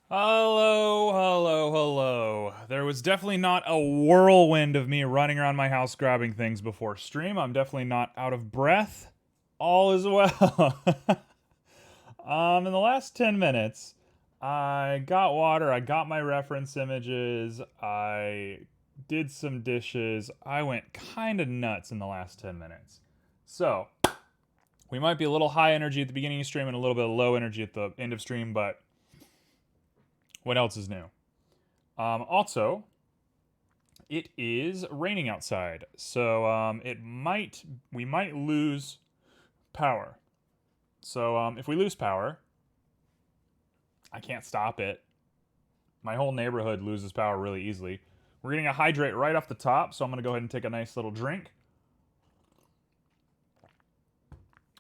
Hello, hello, hello. There was definitely not a whirlwind of me running around my house grabbing things before stream. I'm definitely not out of breath. All is well. In the last 10 minutes, I got water, I got my reference images, I did some dishes. I went kind of nuts in the last 10 minutes. So, we might be a little high energy at the beginning of stream and a little bit of low energy at the end of stream, but what else is new? Also, it is raining outside, so we might lose power. So if we lose power, I can't stop it. My whole neighborhood loses power really easily. We're getting a hydrate right off the top, so I'm gonna go ahead and take a nice little drink,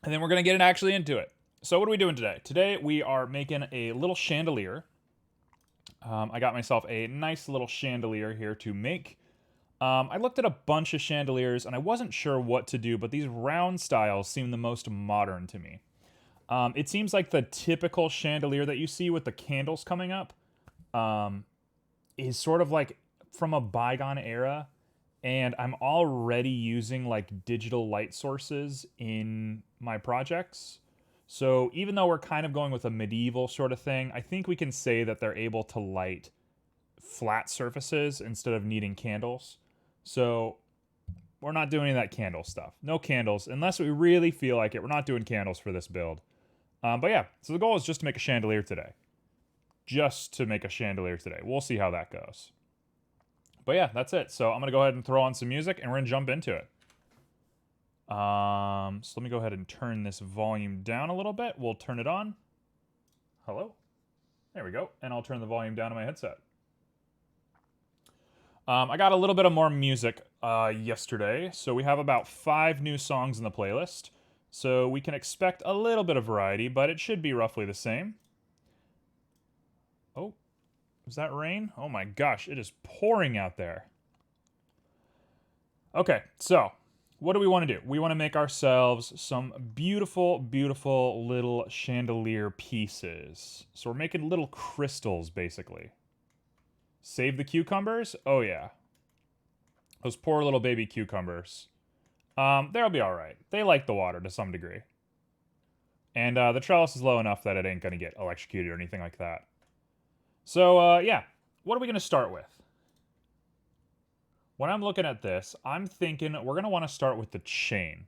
and then we're gonna get actually into it. So what are we doing today? Today we are making a little chandelier. I got myself a nice little chandelier here to make. I looked at a bunch of chandeliers and I wasn't sure what to do, but these round styles seem the most modern to me. It seems like the typical chandelier that you see with the candles coming up is sort of like from a bygone era, and I'm already using like digital light sources in my projects. So even though we're kind of going with a medieval sort of thing, I think we can say that they're able to light flat surfaces instead of needing candles. So we're not doing any of that candle stuff. No candles, unless we really feel like it. We're not doing candles for this build. But yeah, so the goal is just to make a chandelier today. Just to make a chandelier today. We'll see how that goes. But yeah, that's it. So I'm going to go ahead and throw on some music and we're going to jump into it. So let me go ahead and turn this volume down a little bit. We'll turn it on. Hello? There we go. And I'll turn the volume down on my headset. I got a little bit of more music yesterday, so we have about 5 new songs in the playlist. So we can expect a little bit of variety, but it should be roughly the same. Oh, is that rain? Oh my gosh, it is pouring out there. Okay, so what do we want to do? We want to make ourselves some beautiful, beautiful little chandelier pieces. So we're making little crystals, basically. Save the cucumbers? Oh yeah. Those poor little baby cucumbers. They'll be alright. They like the water to some degree. And the trellis is low enough that it ain't gonna get electrocuted or anything like that. So, yeah. What are we gonna start with? When I'm looking at this, I'm thinking we're gonna want to start with the chain.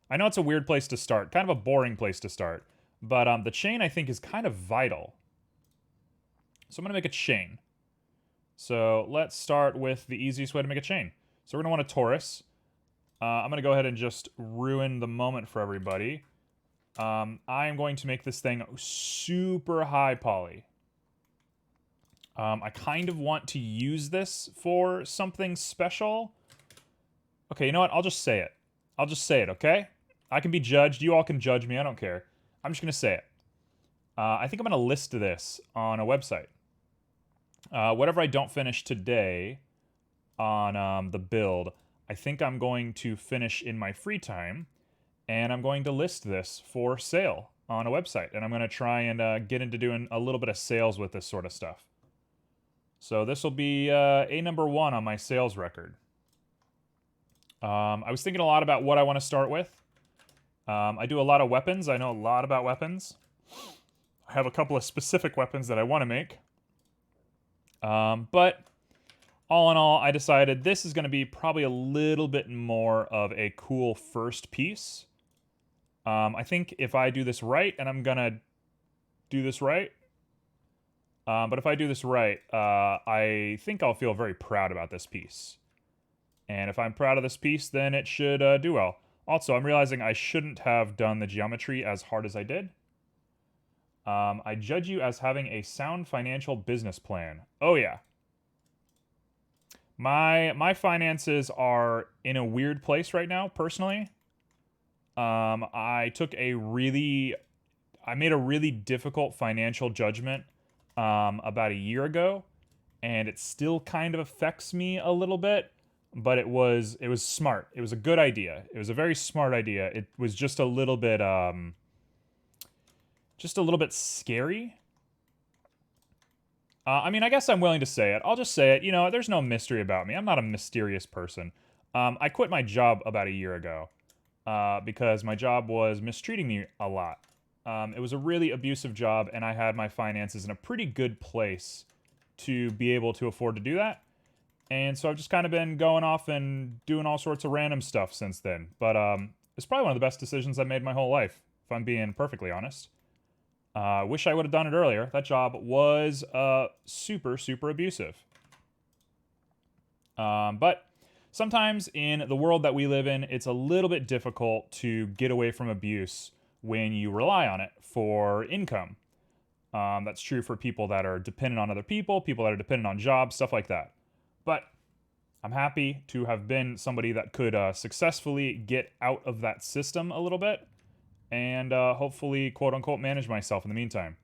I know it's a weird place to start, kind of a boring place to start, but the chain I think is kind of vital. So I'm gonna make a chain. So let's start with the easiest way to make a chain. So we're gonna want a torus. I'm going to go ahead and just ruin the moment for everybody. I am going to make this thing super high poly. I kind of want to use this for something special. Okay, you know what? I'll just say it. I'll just say it, okay? I can be judged. You all can judge me. I don't care. I'm just going to say it. I think I'm going to list this on a website. Whatever I don't finish today on the build, I think I'm going to finish in my free time, and I'm going to list this for sale on a website, and I'm going to try and get into doing a little bit of sales with this sort of stuff. So this will be a number 1 on my sales record. I was thinking a lot about what I want to start with. I do a lot of weapons. I know a lot about weapons. I have a couple of specific weapons that I want to make. But all in all, I decided this is going to be probably a little bit more of a cool first piece. I think if I do this right, and I'm going to do this right, but if I do this right, I think I'll feel very proud about this piece. And if I'm proud of this piece, then it should do well. Also, I'm realizing I shouldn't have done the geometry as hard as I did. I judge you as having a sound financial business plan. Oh yeah. My finances are in a weird place right now, personally. I made a really difficult financial judgment about a year ago, and it still kind of affects me a little bit. But it was smart. It was a good idea. It was a very smart idea. It was just a little bit scary. I mean, I guess I'm willing to say it. I'll just say it. You know, there's no mystery about me. I'm not a mysterious person. I quit my job about a year ago because my job was mistreating me a lot. It was a really abusive job, and I had my finances in a pretty good place to be able to afford to do that. And so I've just kind of been going off and doing all sorts of random stuff since then. But it's probably one of the best decisions I've made my whole life, if I'm being perfectly honest. Wish I would have done it earlier. That job was super, super abusive. But sometimes in the world that we live in, it's a little bit difficult to get away from abuse when you rely on it for income. That's true for people that are dependent on other people that are dependent on jobs, stuff like that. But I'm happy to have been somebody that could successfully get out of that system a little bit and hopefully, quote unquote, manage myself in the meantime.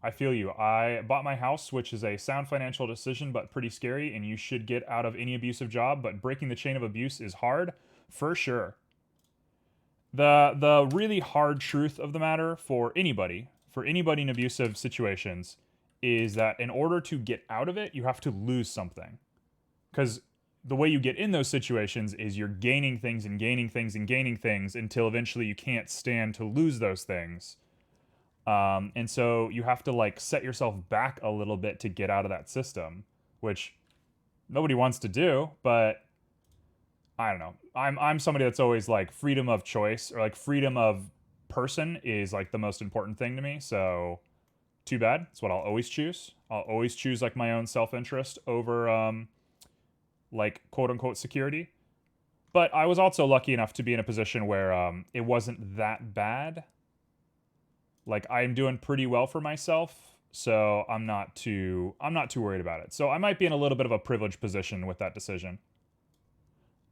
I feel you. I bought my house, which is a sound financial decision, but pretty scary, and you should get out of any abusive job, but breaking the chain of abuse is hard, for sure. The really hard truth of the matter for anybody in abusive situations, is that in order to get out of it, you have to lose something. Because the way you get in those situations is you're gaining things and gaining things and gaining things until eventually you can't stand to lose those things. And so you have to like set yourself back a little bit to get out of that system, which nobody wants to do, but I don't know. I'm somebody that's always like freedom of choice or like freedom of person is like the most important thing to me. So too bad. It's what I'll always choose. I'll always choose like my own self-interest over like quote unquote security. But I was also lucky enough to be in a position where it wasn't that bad. Like I'm doing pretty well for myself, so I'm not too worried about it. So I might be in a little bit of a privileged position with that decision.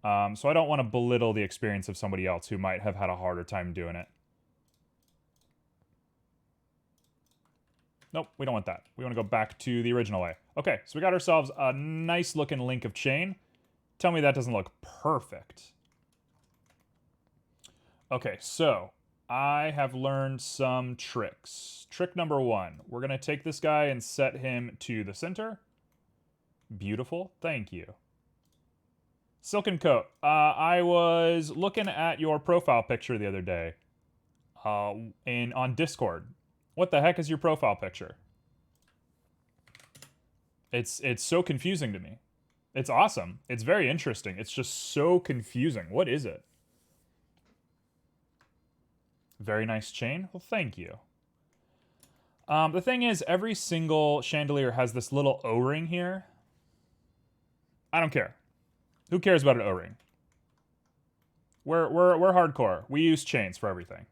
So I don't want to belittle the experience of somebody else who might have had a harder time doing it. Nope, we don't want that. We want to go back to the original way. Okay, so we got ourselves a nice looking link of chain. Tell me that doesn't look perfect. Okay, so I have learned some tricks. Trick number one, we're going to take this guy and set him to the center. Beautiful, thank you. Silken coat. I was looking at your profile picture the other day on Discord. What the heck is your profile picture? It's so confusing to me. It's awesome. It's very interesting. It's just so confusing. What is it? Very nice chain. Well, thank you. The thing is, every single chandelier has this little O-ring here. I don't care. Who cares about an O-ring? We're hardcore. We use chains for everything.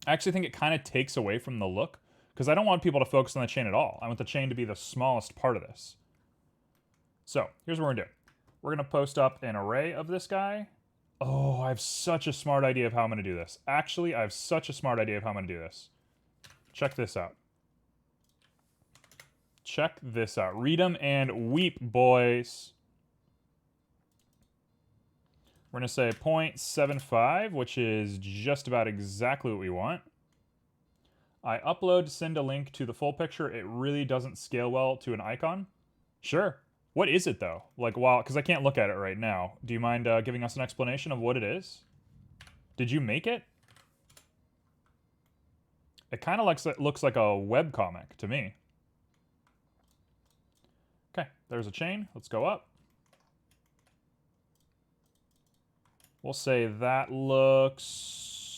I actually think it kind of takes away from the look because I don't want people to focus on the chain at all. I want the chain to be the smallest part of this. So here's what we're gonna do. We're gonna post up an array of this guy. Oh, I have such a smart idea of how I'm gonna do this. Actually, I have such a smart idea of how I'm gonna do this. Check this out. Check this out. Read 'em and weep, boys. We're going to say 0.75, which is just about exactly what we want. I upload, send a link to the full picture. It really doesn't scale well to an icon. Sure. What is it, though? Like, wow, because I can't look at it right now. Do you mind giving us an explanation of what it is? Did you make it? It kind of looks like a webcomic to me. Okay, there's a chain. Let's go up. We'll say that looks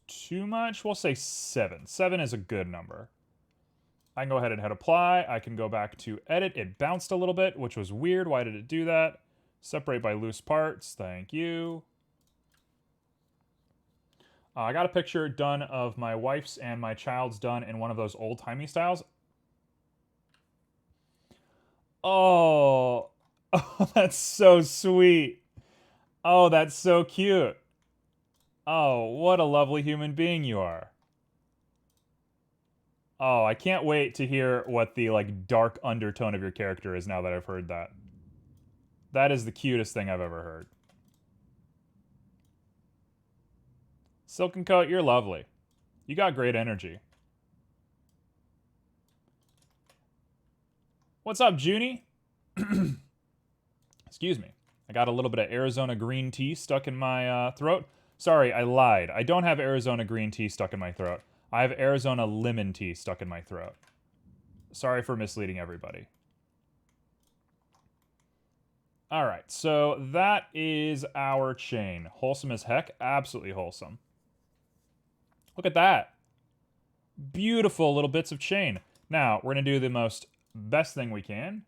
too much. We'll say 7. 7 is a good number. I can go ahead and hit apply. I can go back to edit. It bounced a little bit, which was weird. Why did it do that? Separate by loose parts. Thank you. I got a picture done of my wife's and my child's done in one of those old-timey styles. Oh, oh, that's so sweet. Oh, that's so cute. Oh, what a lovely human being you are. Oh, I can't wait to hear what the like dark undertone of your character is now that I've heard that. That is the cutest thing I've ever heard. Silken Coat, you're lovely. You got great energy. What's up, Junie? Excuse me. I got a little bit of Arizona green tea stuck in my throat. Sorry, I lied. I don't have Arizona green tea stuck in my throat. I have Arizona lemon tea stuck in my throat. Sorry for misleading everybody. All right, so that is our chain. Wholesome as heck. Absolutely wholesome. Look at that. Beautiful little bits of chain. Now, we're going to do the most best thing we can.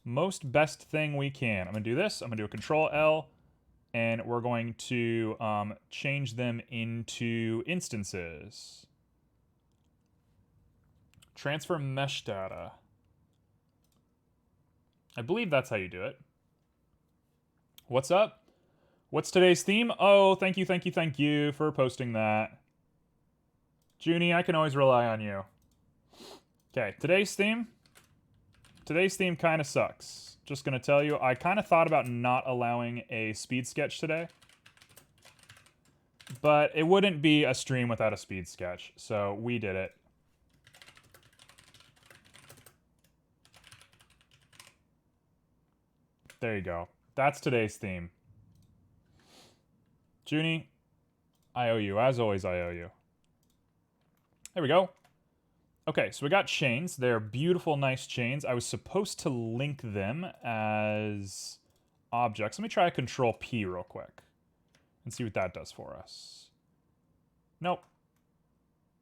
Most best thing we can. I'm going to do this. I'm going to do a Control L, and we're going to change them into instances. Transfer mesh data. I believe that's how you do it. What's up? What's today's theme? Oh, thank you for posting that. Junie, I can always rely on you. Okay, today's theme. Today's theme kind of sucks. Just gonna tell you, I kind of thought about not allowing a speed sketch today. But it wouldn't be a stream without a speed sketch, so we did it. There you go. That's today's theme. Junie, I owe you. As always, I owe you. There we go. Okay, so we got chains. They're beautiful, nice chains. I was supposed to link them as objects. Let me try Control P real quick and see what that does for us. Nope.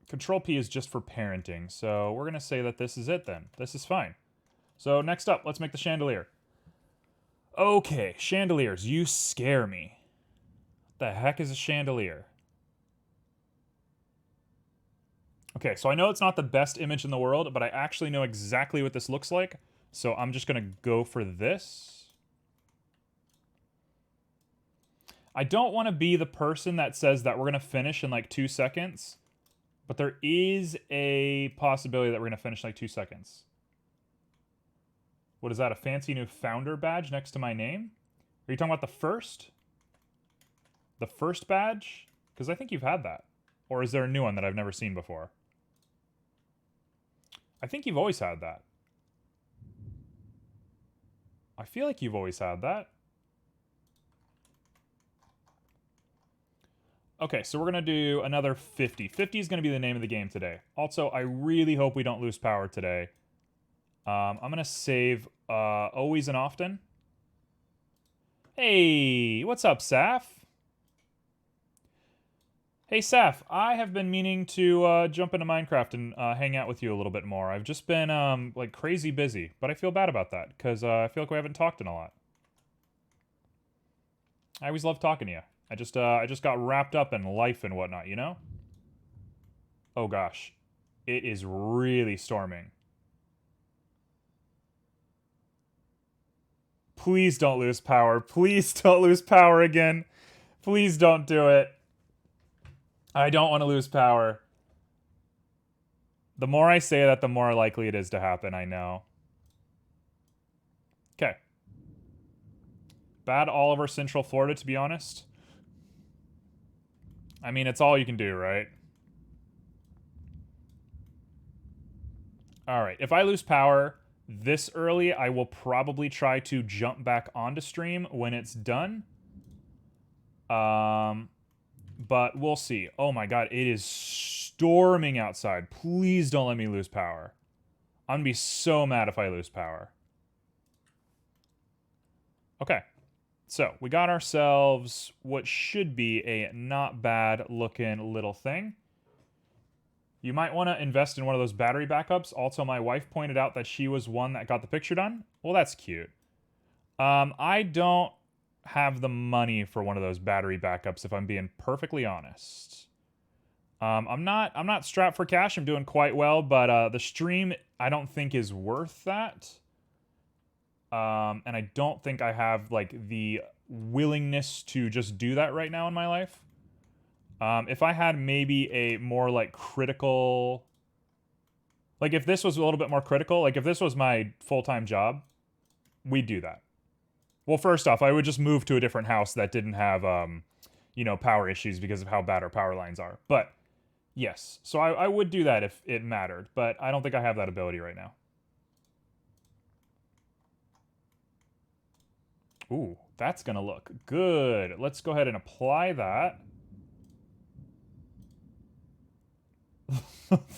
Control P is just for parenting, so we're going to say that this is it then. This is fine. So next up, let's make the chandelier. Okay, chandeliers, you scare me. What the heck is a chandelier? Okay, so I know it's not the best image in the world, but I actually know exactly what this looks like. So I'm just going to go for this. I don't want to be the person that says that we're going to finish in like 2 seconds. But there is a possibility that we're going to finish in like 2 seconds. What is that, a fancy new founder badge next to my name? Are you talking about the first? The first badge? Because I think you've had that. Or is there a new one that I've never seen before? I think you've always had that. I feel like you've always had that. Okay, so we're going to do another 50. 50 is going to be the name of the game today. Also, I really hope we don't lose power today. I'm going to save always and often. Hey, what's up, Saf? Hey, Saf, I have been meaning to jump into Minecraft and hang out with you a little bit more. I've just been, like, crazy busy, but I feel bad about that, because I feel like we haven't talked in a lot. I always love talking to you. I just got wrapped up in life and whatnot, you know? Oh, gosh. It is really storming. Please don't lose power. Please don't lose power again. Please don't do it. I don't want to lose power. The more I say that, the more likely it is to happen, I know. Okay. Bad all over Central Florida, to be honest. I mean, it's all you can do, right? Alright, if I lose power this early, I will probably try to jump back onto stream when it's done. But we'll see. Oh my god, it is storming outside. Please don't let me lose power. I'm gonna be so mad if I lose power. Okay. So, we got ourselves what should be a not bad looking little thing. You might want to invest in one of those battery backups. Also, my wife pointed out that she was one that got the picture done. Well, that's cute. I don't have the money for one of those battery backups, if I'm being perfectly honest. I'm not strapped for cash. I'm doing quite well, but the stream I don't think is worth that. And I don't think I have like the willingness to just do that right now in my life. If I had maybe a more like critical, like if this was a little bit more critical, like if this was my full-time job, we'd do that. Well, first off, I would just move to a different house that didn't have, you know, power issues because of how bad our power lines are. But yes, so I would do that if it mattered, but I don't think I have that ability right now. Ooh, that's going to look good. Let's go ahead and apply that.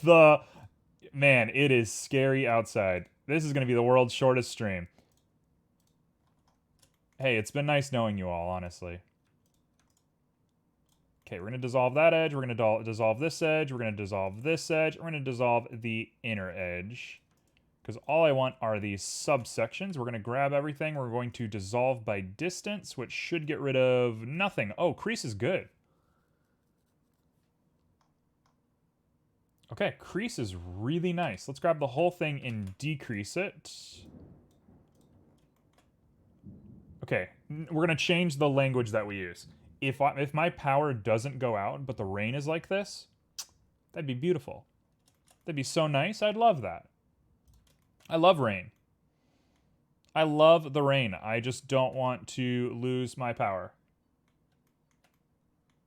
the Man, it is scary outside. This is going to be the world's shortest stream. Hey, it's been nice knowing you all, honestly. Okay, we're going to dissolve that edge. We're going to dissolve this edge. We're going to dissolve this edge. We're going to dissolve the inner edge. Because all I want are these subsections. We're going to grab everything. We're going to dissolve by distance, which should get rid of nothing. Oh, crease is good. Okay, crease is really nice. Let's grab the whole thing and decrease it. Okay, we're going to change the language that we use. If my power doesn't go out, but the rain is like this, that'd be beautiful. That'd be so nice. I'd love that. I love rain. I love the rain. I just don't want to lose my power.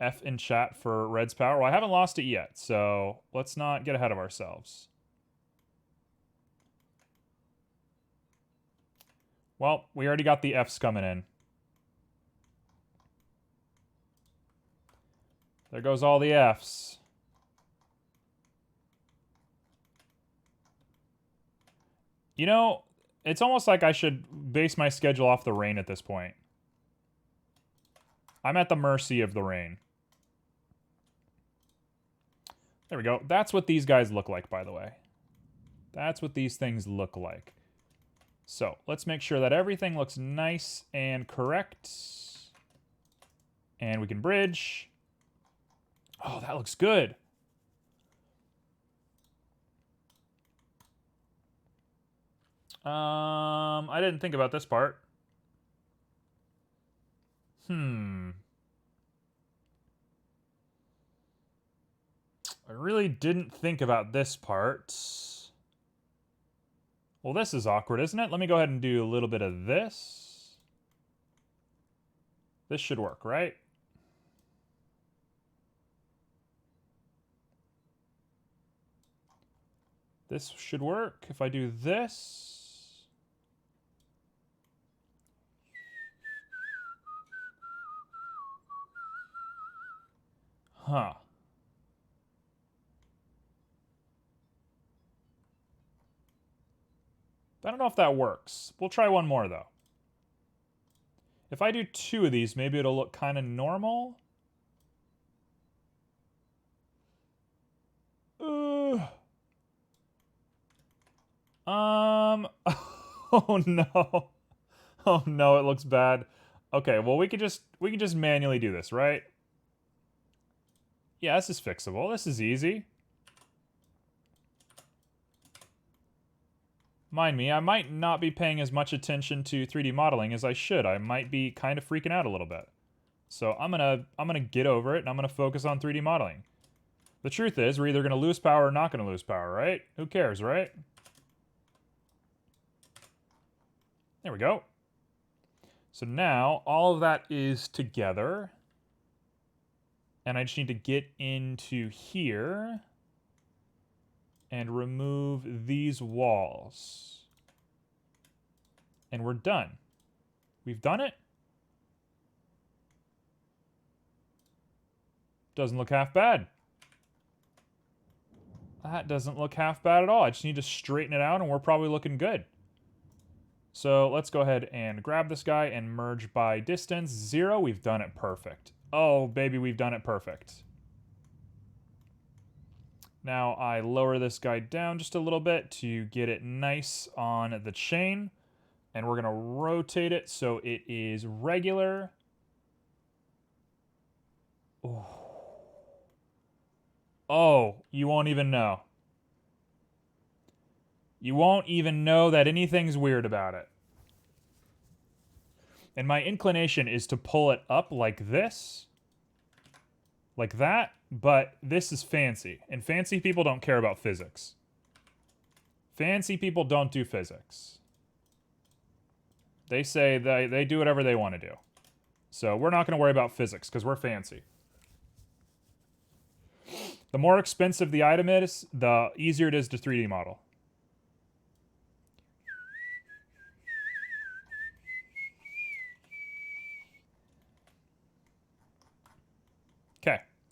F in chat for Red's power. Well, I haven't lost it yet, so let's not get ahead of ourselves. Well, we already got the Fs coming in. There goes all the Fs. You know, it's almost like I should base my schedule off the rain at this point. I'm at the mercy of the rain. There we go. That's what these guys look like, by the way. That's what these things look like. So, let's make sure that everything looks nice and correct. And we can bridge. Oh, that looks good. I didn't think about this part. I really didn't think about this part. Well, this is awkward, isn't it? Let me go ahead and do a little bit of this. This should work, right? This should work. If I do this... Huh. I don't know if that works. We'll try one more, though. If I do 2 of these, maybe it'll look kind of normal. Oh no. Oh no, it looks bad. Okay, well we can just manually do this, right? Yeah, this is fixable. This is easy. Mind me, I might not be paying as much attention to 3D modeling as I should. I might be kind of freaking out a little bit. So I'm gonna get over it and I'm gonna focus on 3D modeling. The truth is, we're either gonna lose power or not gonna lose power, right? Who cares, right? There we go. So now all of that is together. And I just need to get into here and remove these walls. And we're done. We've done it. Doesn't look half bad. That doesn't look half bad at all. I just need to straighten it out and we're probably looking good. So let's go ahead and grab this guy and merge by distance. 0, we've done it perfect. Oh, baby, we've done it perfect. Now I lower this guy down just a little bit to get it nice on the chain. And we're going to rotate it so it is regular. Ooh. Oh, you won't even know. You won't even know that anything's weird about it. And my inclination is to pull it up like this. Like that. But this is fancy. And fancy people don't care about physics. Fancy people don't do physics. They say they do whatever they want to do. So we're not going to worry about physics because we're fancy. The more expensive the item is, the easier it is to 3D model.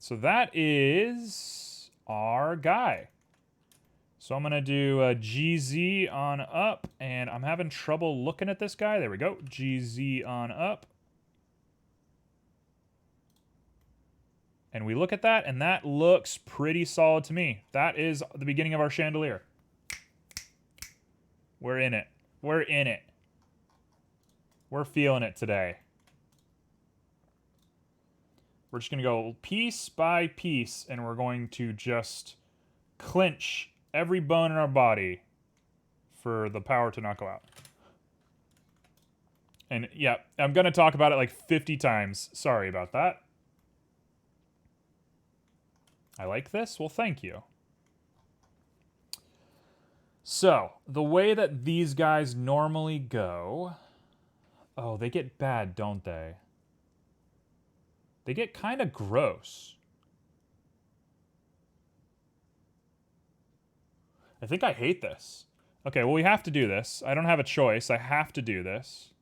So that is our guy. So I'm going to do a GZ on up, and I'm having trouble looking at this guy. There we go. GZ on up. And we look at that, and that looks pretty solid to me. That is the beginning of our chandelier. We're in it. We're in it. We're feeling it today. We're just going to go piece by piece, and we're going to just clench every bone in our body for the power to not go out. And yeah, I'm going to talk about it like 50 times. Sorry about that. I like this? Well, thank you. So, the way that these guys normally go... Oh, they get bad, don't they? They get kind of gross. I think I hate this. Okay, well, we have to do this. I don't have a choice. I have to do this.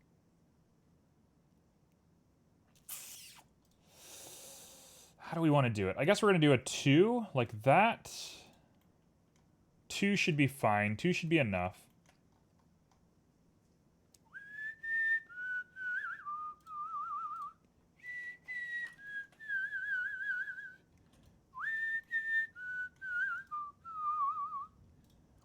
How do we want to do it? I guess we're going to do a 2, like that. 2 should be fine. 2 should be enough.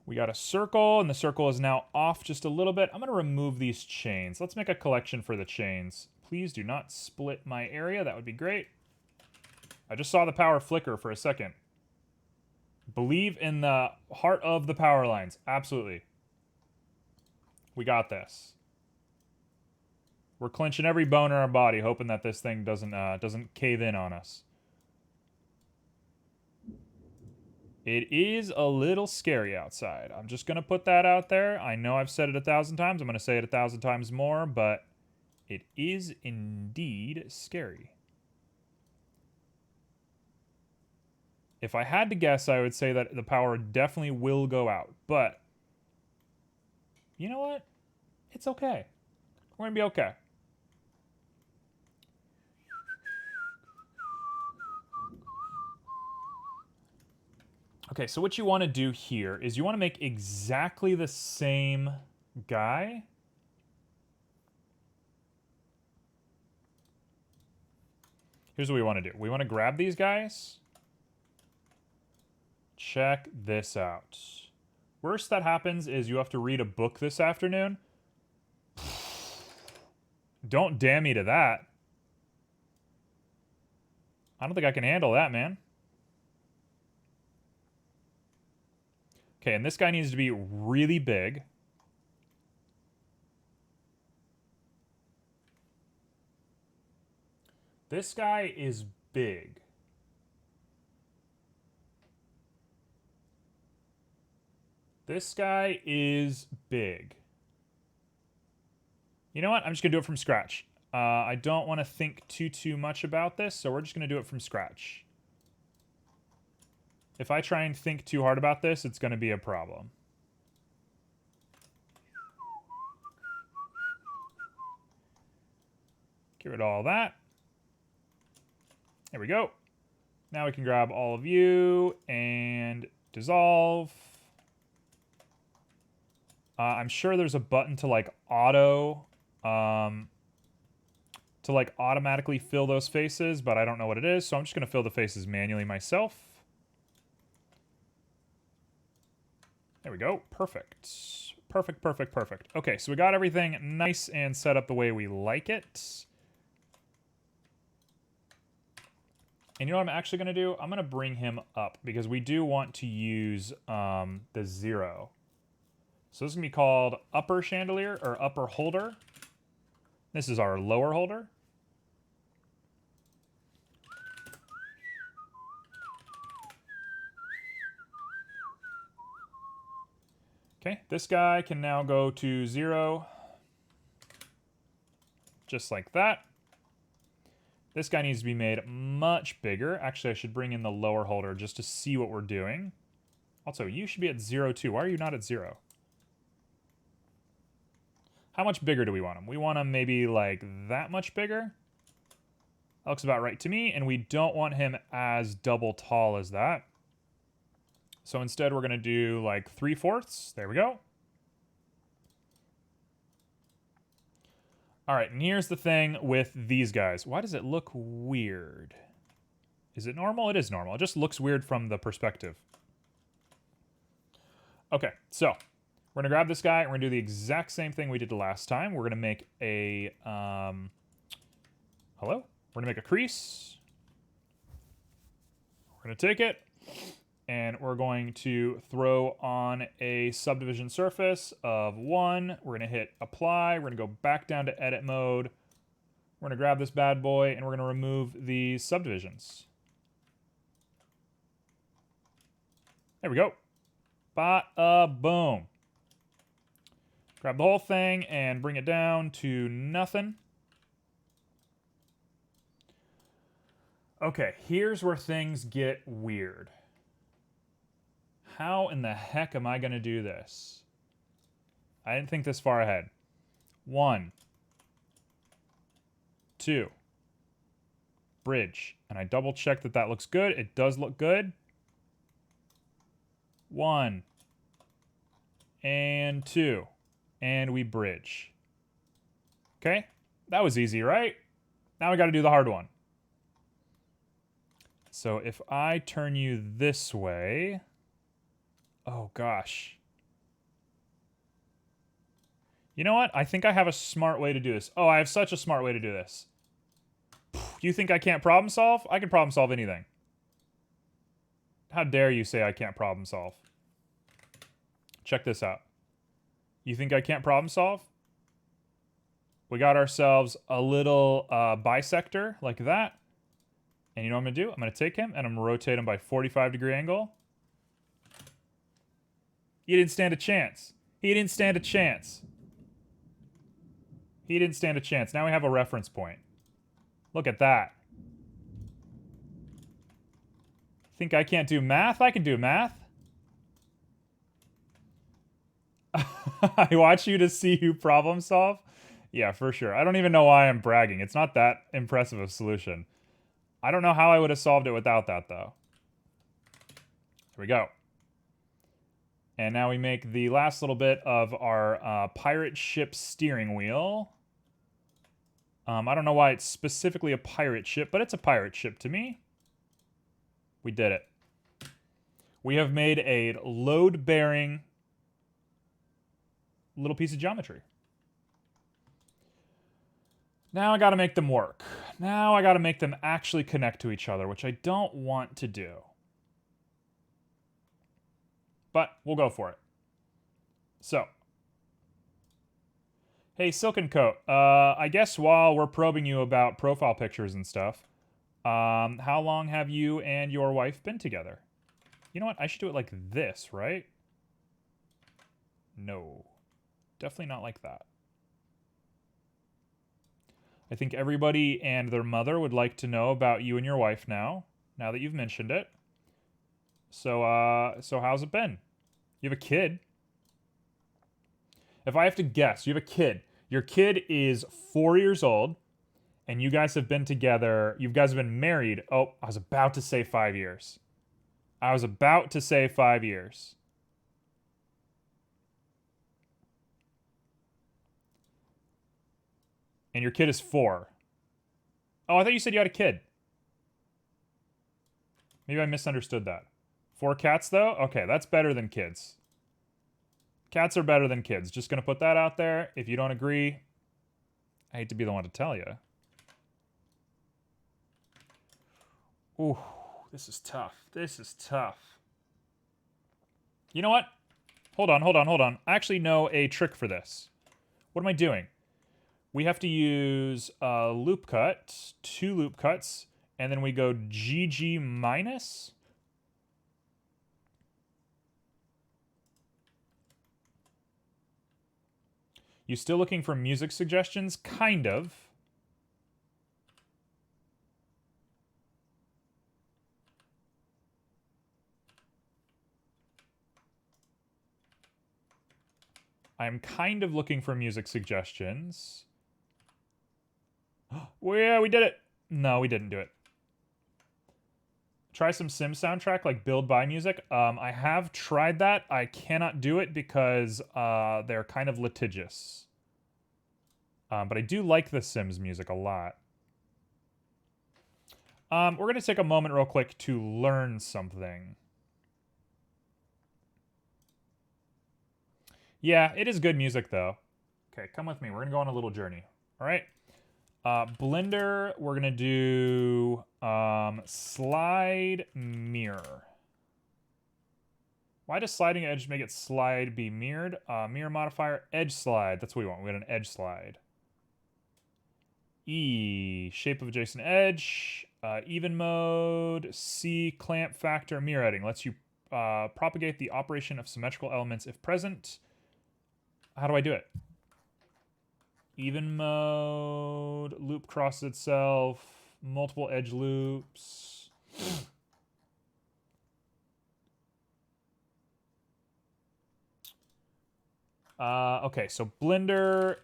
We got a circle, and the circle is now off just a little bit. I'm going to remove these chains. Let's make a collection for the chains. Please do not split my area. That would be great. I just saw the power flicker for a second. Believe in the heart of the power lines. Absolutely. We got this. We're clenching every bone in our body, hoping that this thing doesn't cave in on us. It is a little scary outside. I'm just going to put that out there. I know I've said it 1,000 times. I'm going to say it 1,000 times more, but it is indeed scary. If I had to guess, I would say that the power definitely will go out. But, you know what? It's okay. We're going to be okay. Okay, so what you want to do here is you want to make exactly the same guy. Here's what we want to do. We want to grab these guys. Check this out. Worst that happens is you have to read a book this afternoon. Don't damn me to that. I don't think I can handle that, man. Okay, and this guy needs to be really big. This guy is big. This guy is big. You know what? I'm just going to do it from scratch. I don't want to think too much about this, so we're just going to do it from scratch. If I try and think too hard about this, it's going to be a problem. Get rid of all that. There we go. Now we can grab all of you and dissolve. I'm sure there's a button to like automatically fill those faces, but I don't know what it is, so I'm just going to fill the faces manually myself. There we go. Perfect. Perfect, perfect, perfect. Okay, so we got everything nice and set up the way we like it. And you know what I'm actually going to do? I'm going to bring him up because we do want to use the 0. So this is going to be called upper chandelier or upper holder. This is our lower holder. Okay, this guy can now go to 0. Just like that. This guy needs to be made much bigger. Actually, I should bring in the lower holder just to see what we're doing. Also, you should be at 0 too. Why are you not at 0? How much bigger do we want him? We want him maybe like that much bigger. That looks about right to me, and we don't want him as double tall as that. So instead, we're going to do like 3/4. There we go. All right, and here's the thing with these guys. Why does it look weird? Is it normal? It is normal. It just looks weird from the perspective. Okay, so we're going to grab this guy, and we're going to do the exact same thing we did last time. We're going to make a... hello? We're going to make a crease. We're going to take it, and we're going to throw on a subdivision surface of 1. We're going to hit apply. We're going to go back down to edit mode. We're going to grab this bad boy, and we're going to remove these subdivisions. There we go. Ba-boom. Grab the whole thing and bring it down to nothing. Okay, here's where things get weird. How in the heck am I going to do this? I didn't think this far ahead. 1, 2, bridge. And I double check that that looks good. It does look good. 1 and 2, and we bridge. Okay, that was easy, right? Now we got to do the hard one. So if I turn you this way, oh gosh. You know what? I think I have a smart way to do this. Oh, I have such a smart way to do this. You think I can't problem solve? I can problem solve anything. How dare you say I can't problem solve? Check this out. You think I can't problem solve? We got ourselves a little bisector like that. And you know what I'm going to do? I'm going to take him and I'm going to rotate him by 45-degree angle. He didn't stand a chance. He didn't stand a chance. He didn't stand a chance. Now we have a reference point. Look at that. Think I can't do math? I can do math. I watch you to see you problem solve. Yeah, for sure. I don't even know why I'm bragging. It's not that impressive a solution. I don't know how I would have solved it without that, though. Here we go. And now we make the last little bit of our pirate ship steering wheel. I don't know why it's specifically a pirate ship, but it's a pirate ship to me. We did it. We have made a load-bearing little piece of geometry. Now I got to make them work. Now I got to make them actually connect to each other, which I don't want to do. But we'll go for it. So. Hey, Silken Coat. I guess while we're probing you about profile pictures and stuff, how long have you and your wife been together? You know what? I should do it like this, right? No. Definitely not like that. I think everybody and their mother would like to know about you and your wife now that you've mentioned it. So, so how's it been? You have a kid. If I have to guess, you have a kid. Your kid is 4 years old, and you guys have been together. You guys have been married. Oh, I was about to say 5 years. I was about to say 5 years. And your kid is 4. Oh, I thought you said you had a kid. Maybe I misunderstood that. 4 cats, though? Okay, that's better than kids. Cats are better than kids. Just going to put that out there. If you don't agree, I hate to be the one to tell you. Ooh, this is tough. This is tough. You know what? Hold on. I actually know a trick for this. What am I doing? We have to use a loop cut, 2 loop cuts, and then we go GG minus. You still looking for music suggestions? Kind of. I'm kind of looking for music suggestions. Well, yeah, we did it. No, we didn't do it. Try some Sim soundtrack, like build by music. I have tried that. I cannot do it because they're kind of litigious. But I do like the Sims music a lot. We're going to take a moment real quick to learn something. Yeah, it is good music, though. Okay, come with me. We're going to go on a little journey. All right. Blender, we're going to do slide mirror. Why does sliding edge make it slide be mirrored? Mirror modifier, edge slide. That's what we want. We want an edge slide. E, shape of adjacent edge. Even mode. C, clamp factor, mirror editing. Lets you propagate the operation of symmetrical elements if present. How do I do it? Even mode. Loop crosses itself. Multiple edge loops. Okay, so Blender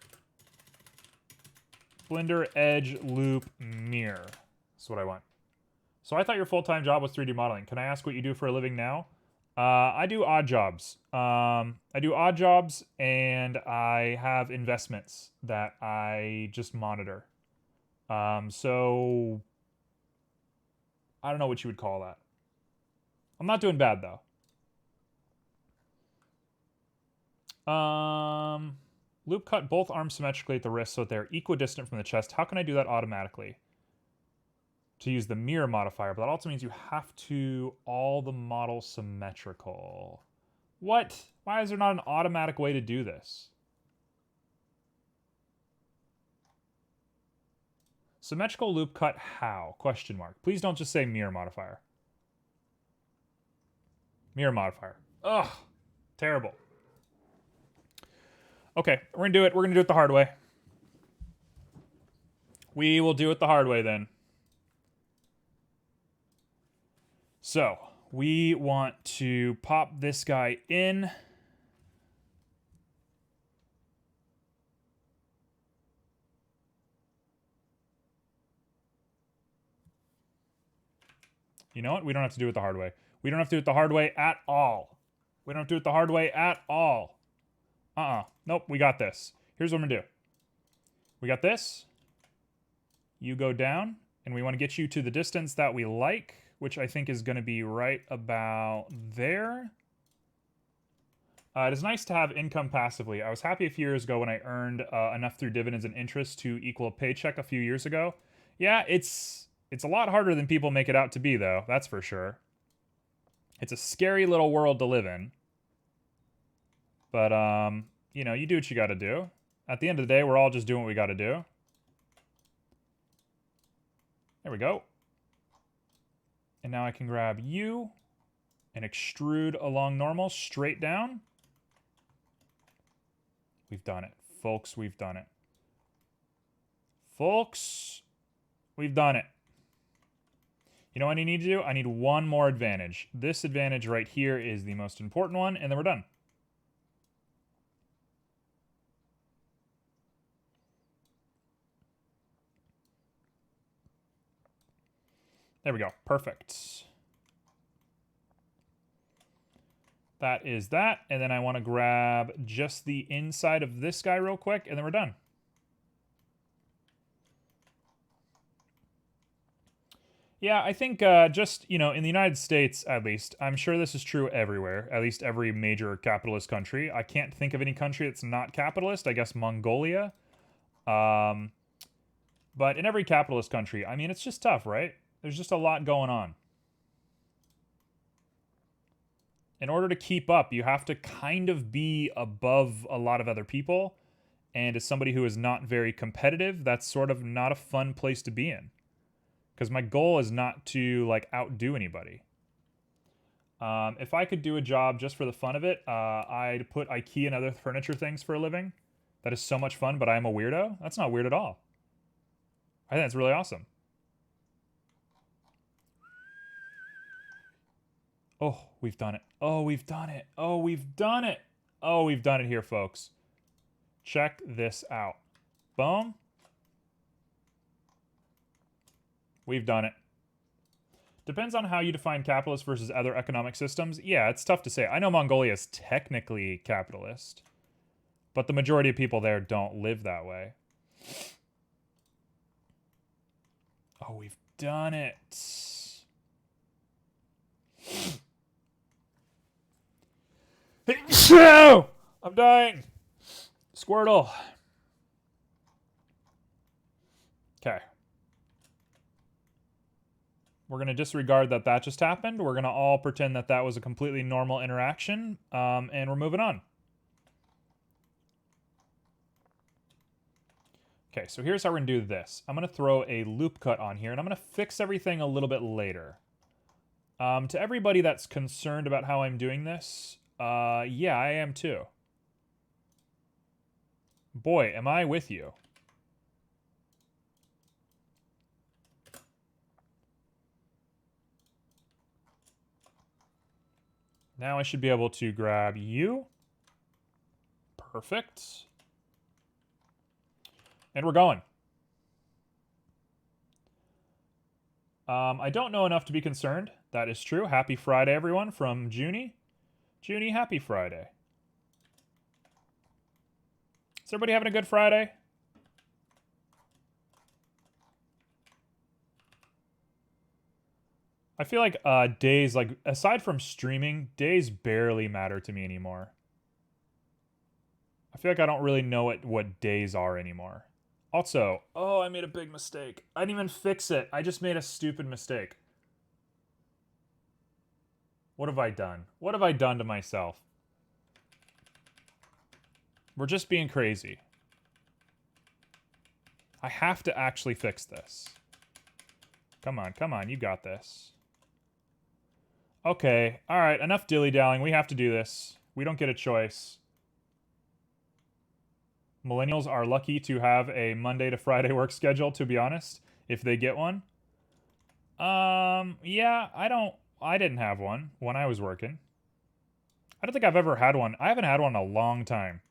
edge loop mirror. That's what I want. So I thought your full-time job was 3D modeling. Can I ask what you do for a living now? I do odd jobs. I do odd jobs, and I have investments that I just monitor. So I don't know what you would call that. I'm not doing bad though. Loop cut both arms symmetrically at the wrist so that they're equidistant from the chest. How can I do that automatically? To use the mirror modifier, but that also means you have to all the model symmetrical. What? Why is there not an automatic way to do this? Symmetrical loop cut how? Question mark. Please don't just say mirror modifier. Mirror modifier. Ugh. Terrible. Okay, we're gonna do it. We're gonna do it the hard way. We will do it the hard way then. So, we want to pop this guy in. You know what? We don't have to do it the hard way. We don't have to do it the hard way at all. We don't have to do it the hard way at all. Nope, we got this. Here's what I'm gonna do. We got this. You go down, and we want to get you to the distance that we like, which I think is going to be right about there. It is nice to have income passively. I was happy a few years ago when I earned enough through dividends and interest to equal a paycheck a few years ago. Yeah, it's a lot harder than people make it out to be, though. That's for sure. It's a scary little world to live in. But, you know, you do what you got to do. At the end of the day, we're all just doing what we got to do. There we go. And now I can grab you and extrude along normal, straight down. We've done it. Folks, we've done it. Folks, we've done it. You know what I need to do? I need one more advantage. This advantage right here is the most important one, and then we're done. There we go. Perfect. That is that. And then I want to grab just the inside of this guy real quick, and then we're done. Yeah, I think just, you know, in the United States, at least, I'm sure this is true everywhere, at least every major capitalist country. I can't think of any country that's not capitalist. I guess Mongolia. But in every capitalist country, I mean, it's just tough, right? There's just a lot going on. In order to keep up, you have to kind of be above a lot of other people. And as somebody who is not very competitive, that's sort of not a fun place to be in. Because my goal is not to, like, outdo anybody. If I could do a job just for the fun of it, I'd put IKEA and other furniture things for a living. That is so much fun, but I'm a weirdo. That's not weird at all. I think that's really awesome. Oh, we've done it. Oh, we've done it. Oh, we've done it. Oh, we've done it here, folks. Check this out. Boom. We've done it. Depends on how you define capitalist versus other economic systems. Yeah, it's tough to say. I know Mongolia is technically capitalist, but the majority of people there don't live that way. Oh, we've done it. I'm dying. Squirtle. Okay. We're going to disregard that just happened. We're going to all pretend that that was a completely normal interaction, and we're moving on. Okay, so here's how we're going to do this. I'm going to throw a loop cut on here, and I'm going to fix everything a little bit later. To everybody that's concerned about how I'm doing this, yeah, I am too. Boy, am I with you. Now I should be able to grab you. Perfect. And we're going. I don't know enough to be concerned. That is true. Happy Friday, everyone, from Junie. Junie, happy Friday. Is everybody having a good Friday? I feel like days, like, aside from streaming, days barely matter to me anymore. I feel like I don't really know what days are anymore. Also, oh, I made a big mistake. I didn't even fix it. I just made a stupid mistake. What have I done? What have I done to myself? We're just being crazy. I have to actually fix this. Come on, you got this. Okay, alright, enough dilly-dallying. We have to do this. We don't get a choice. Millennials are lucky to have a Monday to Friday work schedule, to be honest, if they get one. Yeah, I didn't have one when I was working. I don't think I've ever had one. I haven't had one in a long time.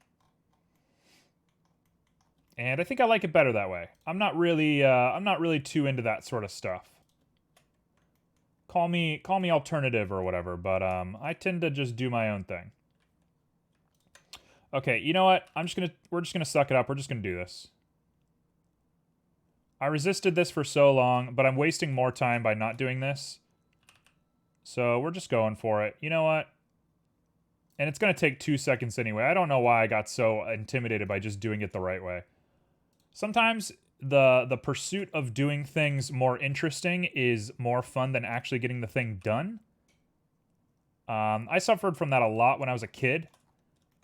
And I think I like it better that way. I'm not really too into that sort of stuff. Call me alternative or whatever, but I tend to just do my own thing. Okay, you know what? We're just gonna suck it up. We're just gonna do this. I resisted this for so long, but I'm wasting more time by not doing this. So we're just going for it. You know what? And it's gonna take 2 seconds anyway. I don't know why I got so intimidated by just doing it the right way. Sometimes the pursuit of doing things more interesting is more fun than actually getting the thing done. I suffered from that a lot when I was a kid.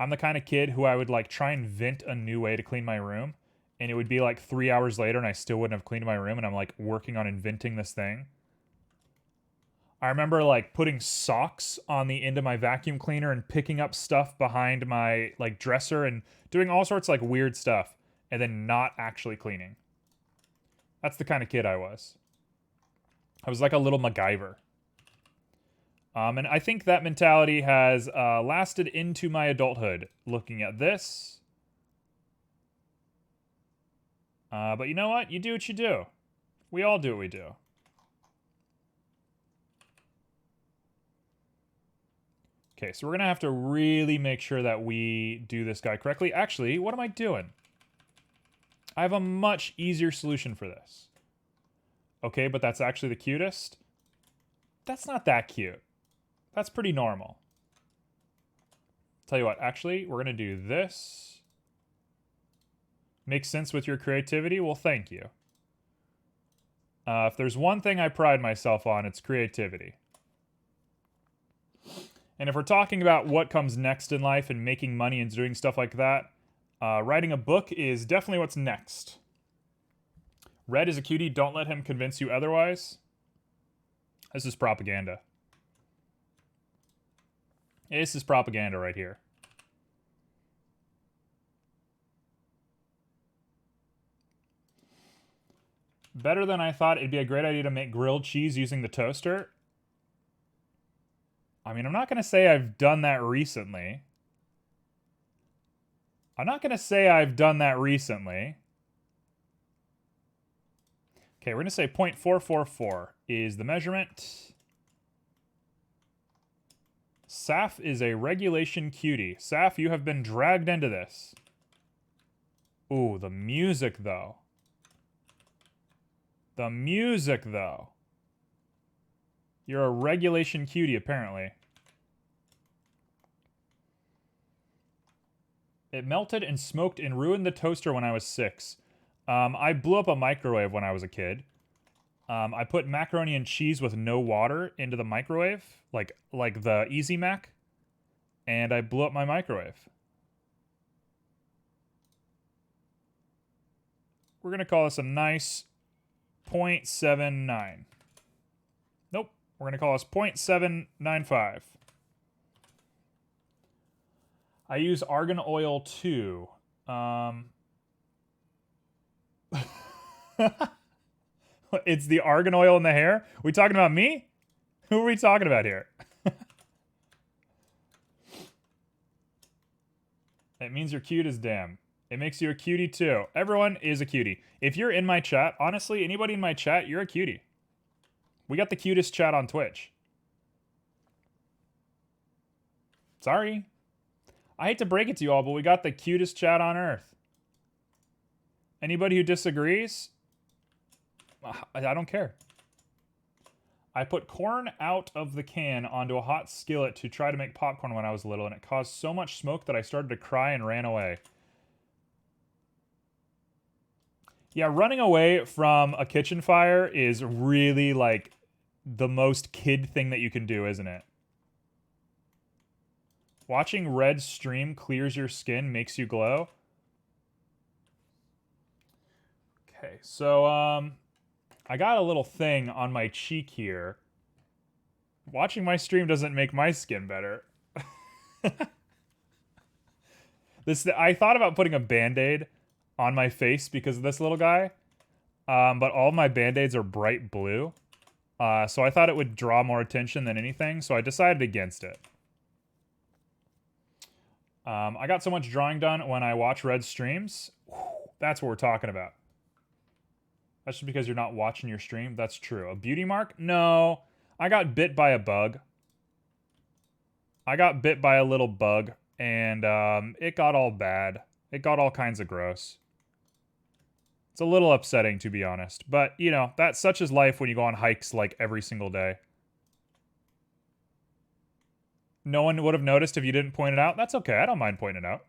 I'm the kind of kid who I would like try and invent a new way to clean my room, and it would be like 3 hours later and I still wouldn't have cleaned my room, and I'm like working on inventing this thing. I remember like putting socks on the end of my vacuum cleaner and picking up stuff behind my like dresser and doing all sorts of like weird stuff and then not actually cleaning. That's the kind of kid I was. I was like a little MacGyver. And I think that mentality has lasted into my adulthood, looking at this. But you know what? You do what you do. We all do what we do. Okay, so we're going to have to really make sure that we do this guy correctly. Actually, what am I doing? I have a much easier solution for this. Okay, but that's actually the cutest. That's not that cute. That's pretty normal. Tell you what, actually, we're going to do this. Makes sense with your creativity? Well, thank you. If there's one thing I pride myself on, it's creativity. And if we're talking about what comes next in life and making money and doing stuff like that, writing a book is definitely what's next. Red is a cutie. Don't let him convince you otherwise. This is propaganda. This is propaganda right here. Better than I thought. It'd be a great idea to make grilled cheese using the toaster. I mean, I'm not going to say I've done that recently. Okay, we're going to say 0.444 is the measurement. Saf is a regulation cutie. Saf, you have been dragged into this. Ooh, the music, though. The music, though. You're a regulation cutie, apparently. It melted and smoked and ruined the toaster when I was 6. I blew up a microwave when I was a kid. I put macaroni and cheese with no water into the microwave, like the Easy Mac, and I blew up my microwave. We're going to call this a nice 0.79. Nope. We're going to call this 0.795. I use argan oil too. It's the argan oil in the hair? We talking about me? Who are we talking about here? It means you're cute as damn. It makes you a cutie too. Everyone is a cutie. If you're in my chat, honestly, anybody in my chat, you're a cutie. We got the cutest chat on Twitch. Sorry. I hate to break it to you all, but we got the cutest chat on earth. Anybody who disagrees, I don't care. I put corn out of the can onto a hot skillet to try to make popcorn when I was little, and it caused so much smoke that I started to cry and ran away. Yeah, running away from a kitchen fire is really, like, the most kid thing that you can do, isn't it? Watching red stream clears your skin, makes you glow. Okay, so, I got a little thing on my cheek here. Watching my stream doesn't make my skin better. I thought about putting a Band-Aid on my face because of this little guy, but all my Band-Aids are bright blue. So I thought it would draw more attention than anything, so I decided against it. I got so much drawing done when I watch Red streams. That's what we're talking about. That's just because you're not watching your stream. That's true. A beauty mark? No. I got bit by a bug. I got bit by a little bug, and it got all bad. It got all kinds of gross. It's a little upsetting, to be honest. But, you know, that's such is life when you go on hikes, like, every single day. No one would have noticed if you didn't point it out. That's okay. I don't mind pointing it out.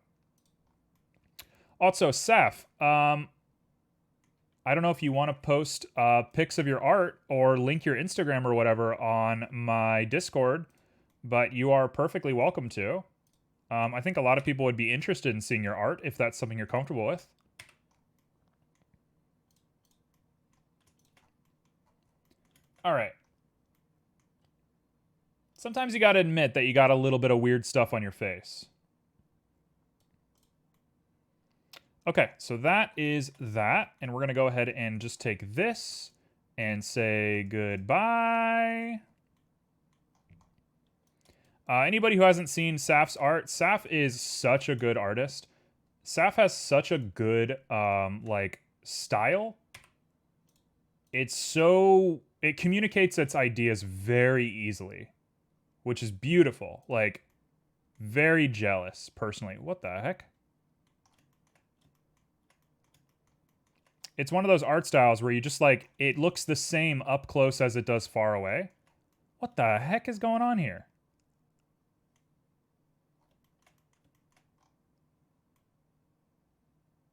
Also, Saf, I don't know if you want to post pics of your art or link your Instagram or whatever on my Discord, but you are perfectly welcome to. I think a lot of people would be interested in seeing your art if that's something you're comfortable with. All right. Sometimes you got to admit that you got a little bit of weird stuff on your face. Okay, so that is that. And we're going to go ahead and just take this and say goodbye. Anybody who hasn't seen Saf's art, Saf is such a good artist. Saf has such a good, like, style. It communicates its ideas very easily, which is beautiful. Like, very jealous, personally. What the heck? It's one of those art styles where you just, like, it looks the same up close as it does far away. What the heck is going on here?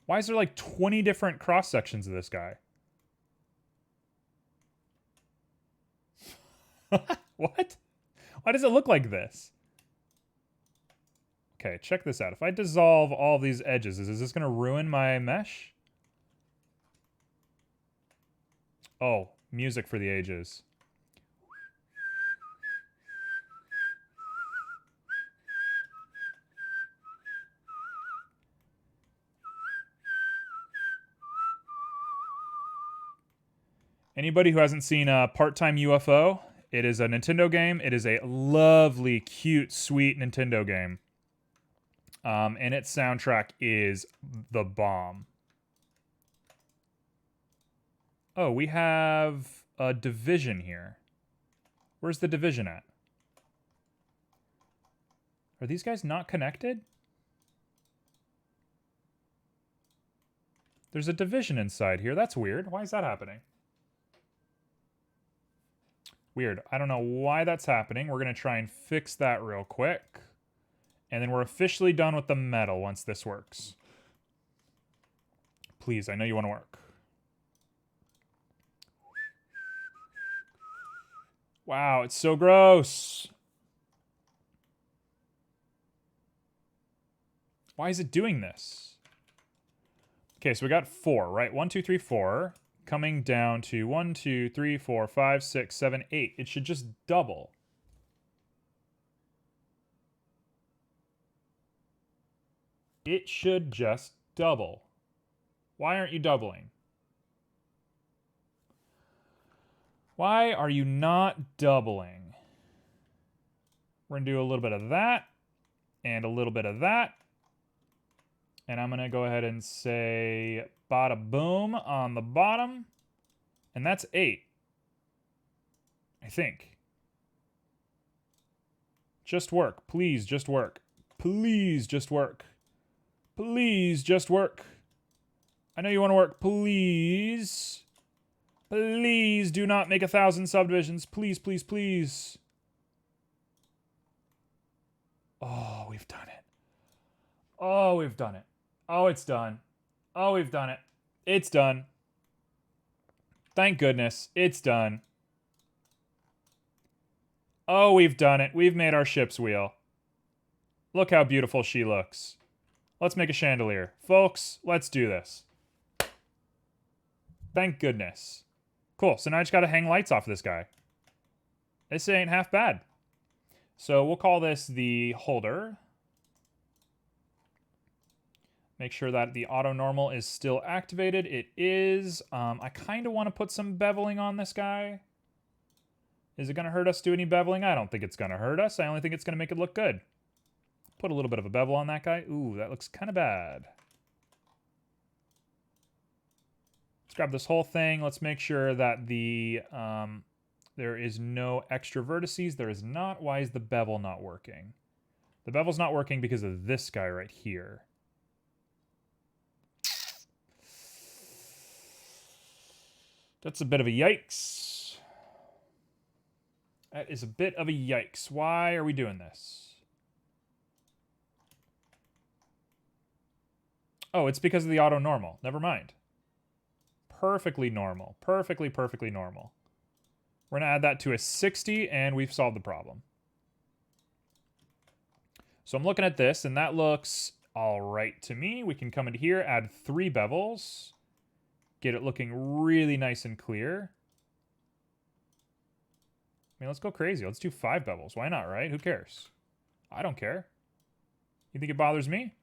Why is there, like, 20 different cross-sections of this guy? What? Why does it look like this? Okay, check this out. If I dissolve all these edges, is this going to ruin my mesh? Oh, music for the ages. Anybody who hasn't seen Part-Time UFO, it is a Nintendo game. It is a lovely, cute, sweet Nintendo game. And its soundtrack is the bomb. Oh, we have a division here. Where's the division at? Are these guys not connected? There's a division inside here. That's weird. Why is that happening? Weird. I don't know why that's happening. We're going to try and fix that real quick. And then we're officially done with the metal once this works. Please, I know you want to work. Wow, it's so gross. Why is it doing this? Okay, so we got 4, right? 1, 2, 3, 4. Coming down to 1, 2, 3, 4, 5, 6, 7, 8. It should just double. It should just double. Why aren't you doubling? Why are you not doubling? We're going to do a little bit of that and a little bit of that. And I'm going to go ahead and say bada boom on the bottom. And that's 8. I think. Just work. Please, just work. Please, just work. Please, just work. I know you want to work. Please. Please do not make 1,000 subdivisions. Please, please, please. Oh, we've done it. Oh, we've done it. Oh, it's done. Oh, we've done it. It's done. Thank goodness. It's done. Oh, we've done it. We've made our ship's wheel. Look how beautiful she looks. Let's make a chandelier. Folks, let's do this. Thank goodness. Cool, so now I just gotta hang lights off this guy. This ain't half bad. So we'll call this the holder. Make sure that the auto normal is still activated. It is. I kind of want to put some beveling on this guy. Is it going to hurt us to do any beveling? I don't think it's going to hurt us. I only think it's going to make it look good. Put a little bit of a bevel on that guy. Ooh, that looks kind of bad. Let's grab this whole thing. Let's make sure that the there is no extra vertices. There is not. Why is the bevel not working? The bevel's not working because of this guy right here. That's a bit of a yikes. That is a bit of a yikes. Why are we doing this? Oh, it's because of the auto normal. Never mind. Perfectly normal. Perfectly normal. We're going to add that to a 60, and we've solved the problem. So I'm looking at this, and that looks all right to me. We can come into here, add 3 bevels. Get it looking really nice and clear. I mean, let's go crazy. Let's do 5 bevels. Why not, right? Who cares? I don't care. You think it bothers me?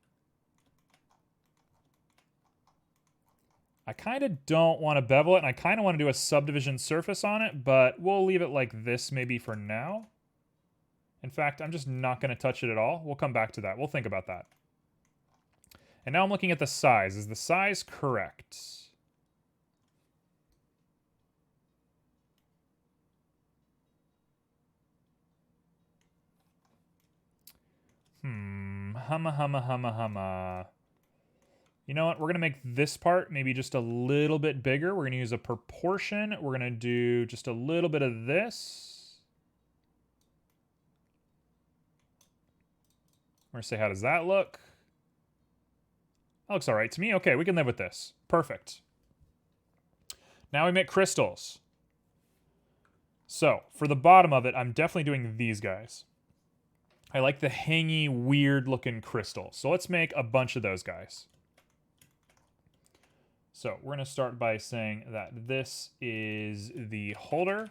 I kind of don't want to bevel it, and I kind of want to do a subdivision surface on it, but we'll leave it like this maybe for now. In fact, I'm just not going to touch it at all. We'll come back to that. We'll think about that. And now I'm looking at the size. Is the size correct? Humma. You know what? We're going to make this part maybe just a little bit bigger. We're going to use a proportion. We're going to do just a little bit of this. We're going to say, how does that look? That looks all right to me. Okay, we can live with this. Perfect. Now we make crystals. So, for the bottom of it, I'm definitely doing these guys. I like the hangy, weird-looking crystals. So let's make a bunch of those guys. So we're going to start by saying that this is the holder.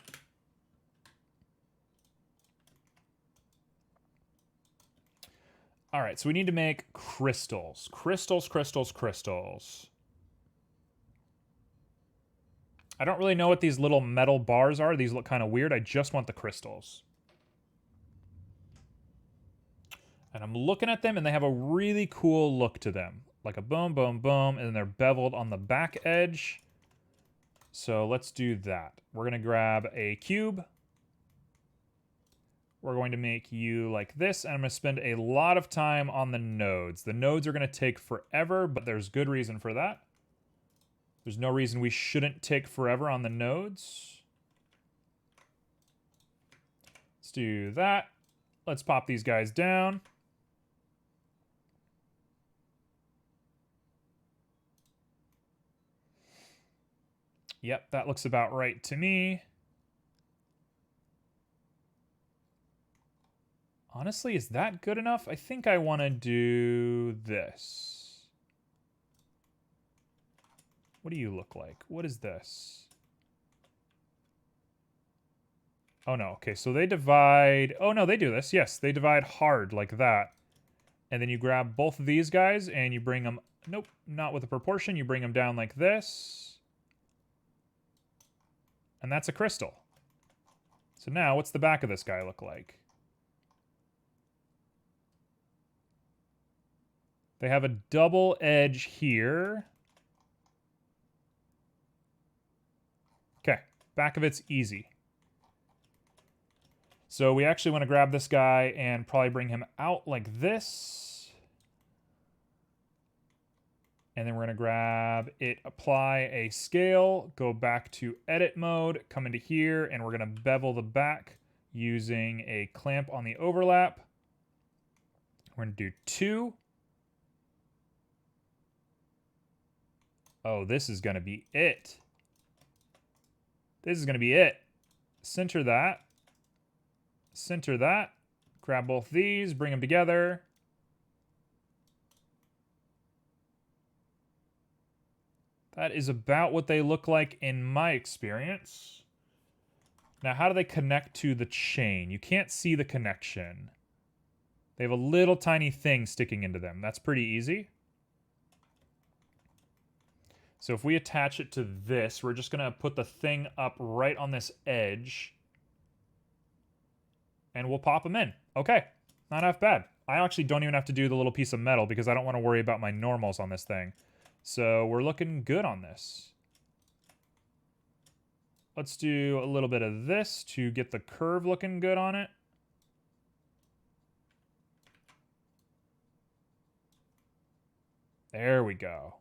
All right, so we need to make crystals. Crystals. I don't really know what these little metal bars are. These look kind of weird. I just want the crystals. And I'm looking at them, and they have a really cool look to them. Like a boom, boom, boom, and they're beveled on the back edge. So let's do that. We're going to grab a cube. We're going to make you like this, and I'm going to spend a lot of time on the nodes. The nodes are going to take forever, but there's good reason for that. There's no reason we shouldn't take forever on the nodes. Let's do that. Let's pop these guys down. Yep, that looks about right to me. Honestly, is that good enough? I think I want to do this. What do you look like? What is this? Oh, no. Okay, so they divide... Oh, no, they do this. Yes, they divide hard like that. And then you grab both of these guys and you bring them... Nope, not with a proportion. You bring them down like this. And that's a crystal. So now, what's the back of this guy look like? They have a double edge here. Okay, back of it's easy. So we actually want to grab this guy and probably bring him out like this. And then we're going to grab it, apply a scale, go back to edit mode, come into here, and we're going to bevel the back using a clamp on the overlap. We're going to do 2. Oh, this is going to be it. This is going to be it. Center that. Center that. Grab both these, bring them together. That is about what they look like in my experience. Now, how do they connect to the chain? You can't see the connection. They have a little tiny thing sticking into them. That's pretty easy. So if we attach it to this, we're just going to put the thing up right on this edge. And we'll pop them in. Okay, not half bad. I actually don't even have to do the little piece of metal because I don't want to worry about my normals on this thing. So we're looking good on this. Let's do a little bit of this to get the curve looking good on it. There we go.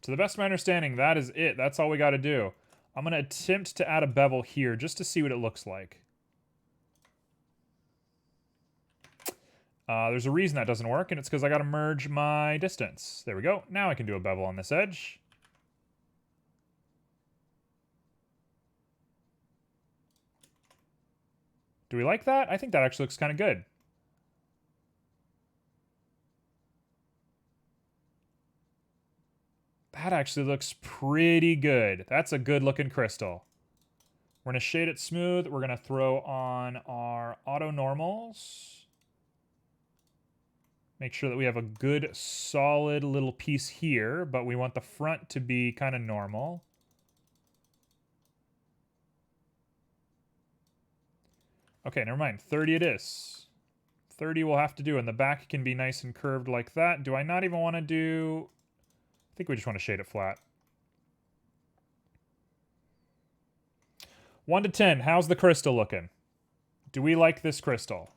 To the best of my understanding, that is it. That's all we got to do. I'm going to attempt to add a bevel here just to see what it looks like. There's a reason that doesn't work, and it's because I got to merge my distance. There we go. Now I can do a bevel on this edge. Do we like that? I think that actually looks kind of good. That actually looks pretty good. That's a good looking crystal. We're going to shade it smooth. We're going to throw on our auto normals. Make sure that we have a good solid little piece here, but we want the front to be kind of normal. Okay, never mind. 30 it is. 30 we'll have to do, and the back can be nice and curved like that. Do I not even want to do... I think we just want to shade it flat. 1 to 10, how's the crystal looking? Do we like this crystal?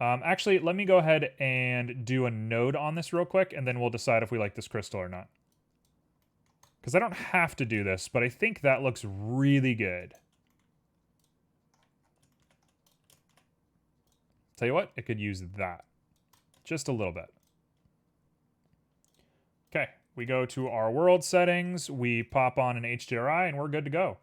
Actually, let me go ahead and do a node on this real quick, and then we'll decide if we like this crystal or not. Because I don't have to do this, but I think that looks really good. Tell you what, it could use that. Just a little bit. Okay, we go to our world settings, we pop on an HDRI, and we're good to go.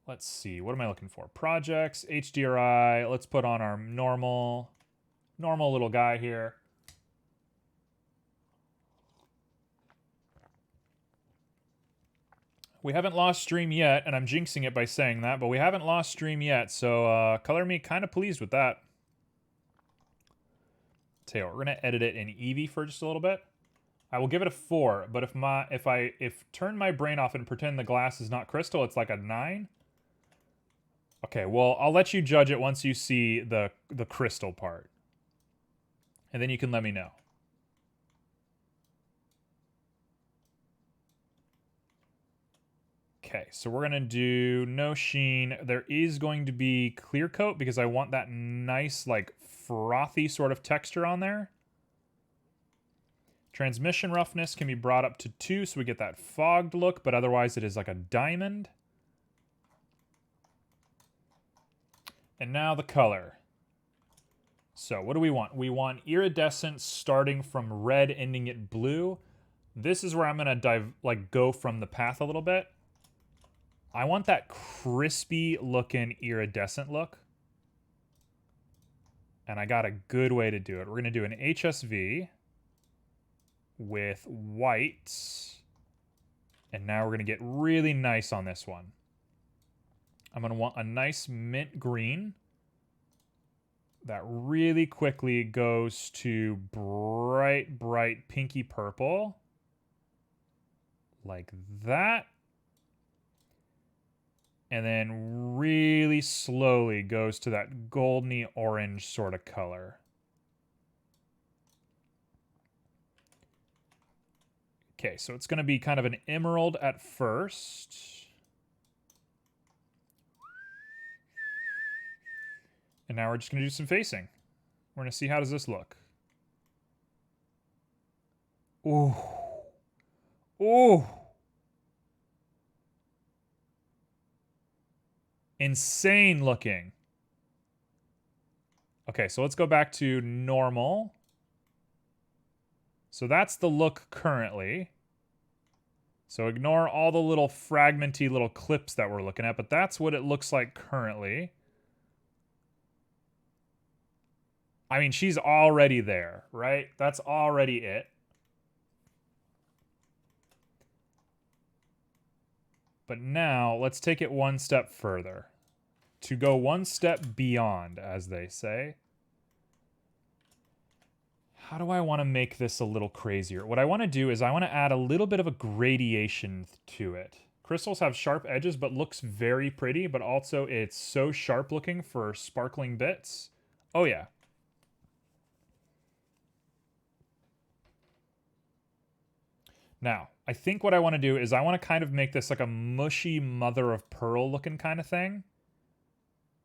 Let's see, what am I looking for? Projects, HDRI, let's put on our normal little guy here. We haven't lost stream yet, and I'm jinxing it by saying that, but we haven't lost stream yet, so color me kind of pleased with that. Tell you what, we're going to edit it in Eevee for just a little bit. I will give it a 4, but if turn my brain off and pretend the glass is not crystal, it's like a 9. Okay, well, I'll let you judge it once you see the crystal part. And then you can let me know. Okay, so we're gonna do no sheen. There is going to be clear coat because I want that nice, like, frothy sort of texture on there. Transmission roughness can be brought up to 2 so we get that fogged look, but otherwise it is like a diamond. And now the color. So what do we want? We want iridescence starting from red, ending at blue. This is where I'm gonna go from the path a little bit. I want that crispy looking iridescent look. And I got a good way to do it. We're gonna do an HSV with white. And now we're gonna get really nice on this one. I'm gonna want a nice mint green that really quickly goes to bright, bright pinky purple. Like that. And then really slowly goes to that goldeny orange sort of color. Okay, so it's going to be kind of an emerald at first. And now we're just going to do some facing. We're going to see how does this look. Ooh. Ooh. Insane looking. Okay, so let's go back to normal. So that's the look currently. So ignore all the little fragmenty little clips that we're looking at, but that's what it looks like currently. I mean, she's already there, right? That's already it. But now, let's take it one step further. To go one step beyond, as they say. How do I want to make this a little crazier? What I want to do is I want to add a little bit of a gradation to it. Crystals have sharp edges, but looks very pretty, but also it's so sharp looking for sparkling bits. Oh yeah. Now, I think what I want to do is I want to kind of make this like a mushy mother of pearl looking kind of thing.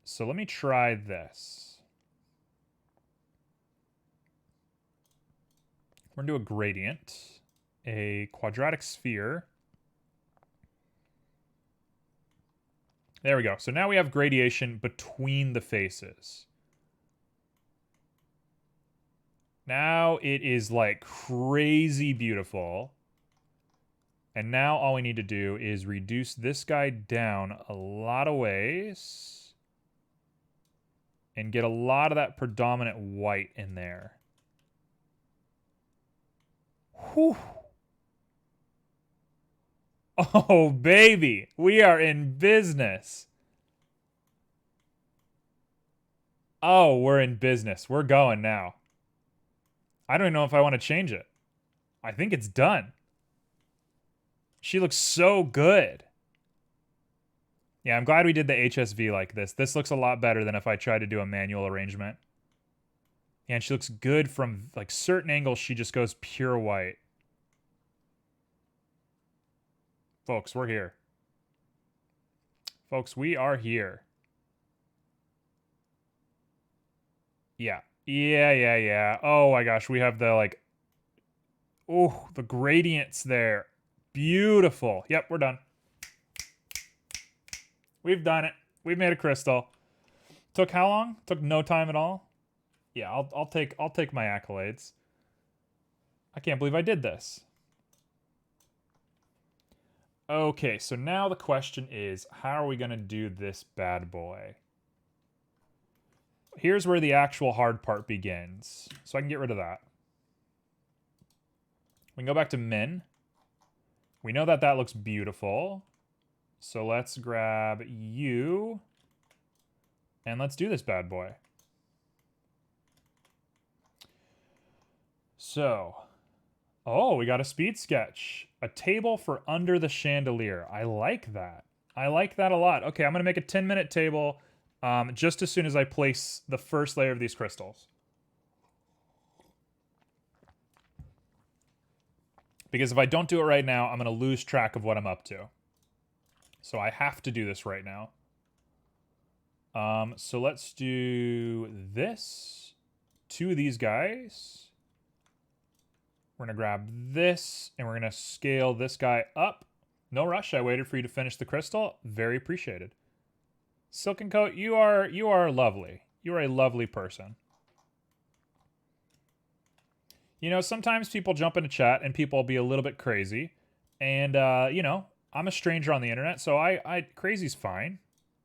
So let me try this. We're going to do a gradient, a quadratic sphere. There we go. So now we have gradation between the faces. Now it is like crazy beautiful. And now all we need to do is reduce this guy down a lot of ways. And get a lot of that predominant white in there. Whew. Oh, baby. We are in business. Oh, we're in business. We're going now. I don't even know if I want to change it. I think it's done. She looks so good. Yeah, I'm glad we did the HSV like this. This looks a lot better than if I tried to do a manual arrangement. Yeah, and she looks good from like certain angles. She just goes pure white. Folks, we're here. Folks, we are here. Yeah. Yeah. Oh my gosh, we have the like... Oh, the gradients there. Beautiful. Yep, we're done. We've done it. We've made a crystal. Took how long? Took no time at all. Yeah, I'll take my accolades. I can't believe I did this. Okay, so now the question is, how are we going to do this bad boy? Here's where the actual hard part begins. So I can get rid of that. We can go back to min. We know that that looks beautiful. So let's grab you. And let's do this bad boy. So, oh, we got a speed sketch. A table for under the chandelier. I like that. I like that a lot. Okay, I'm going to make a 10-minute table just as soon as I place the first layer of these crystals. Because if I don't do it right now, I'm going to lose track of what I'm up to. So I have to do this right now. So let's do this. 2 of these guys. We're going to grab this, and we're going to scale this guy up. No rush. I waited for you to finish the crystal. Very appreciated. Silken Coat, you are lovely. You are a lovely person. You know, sometimes people jump into chat and people will be a little bit crazy. And, you know, I'm a stranger on the internet, so crazy's fine.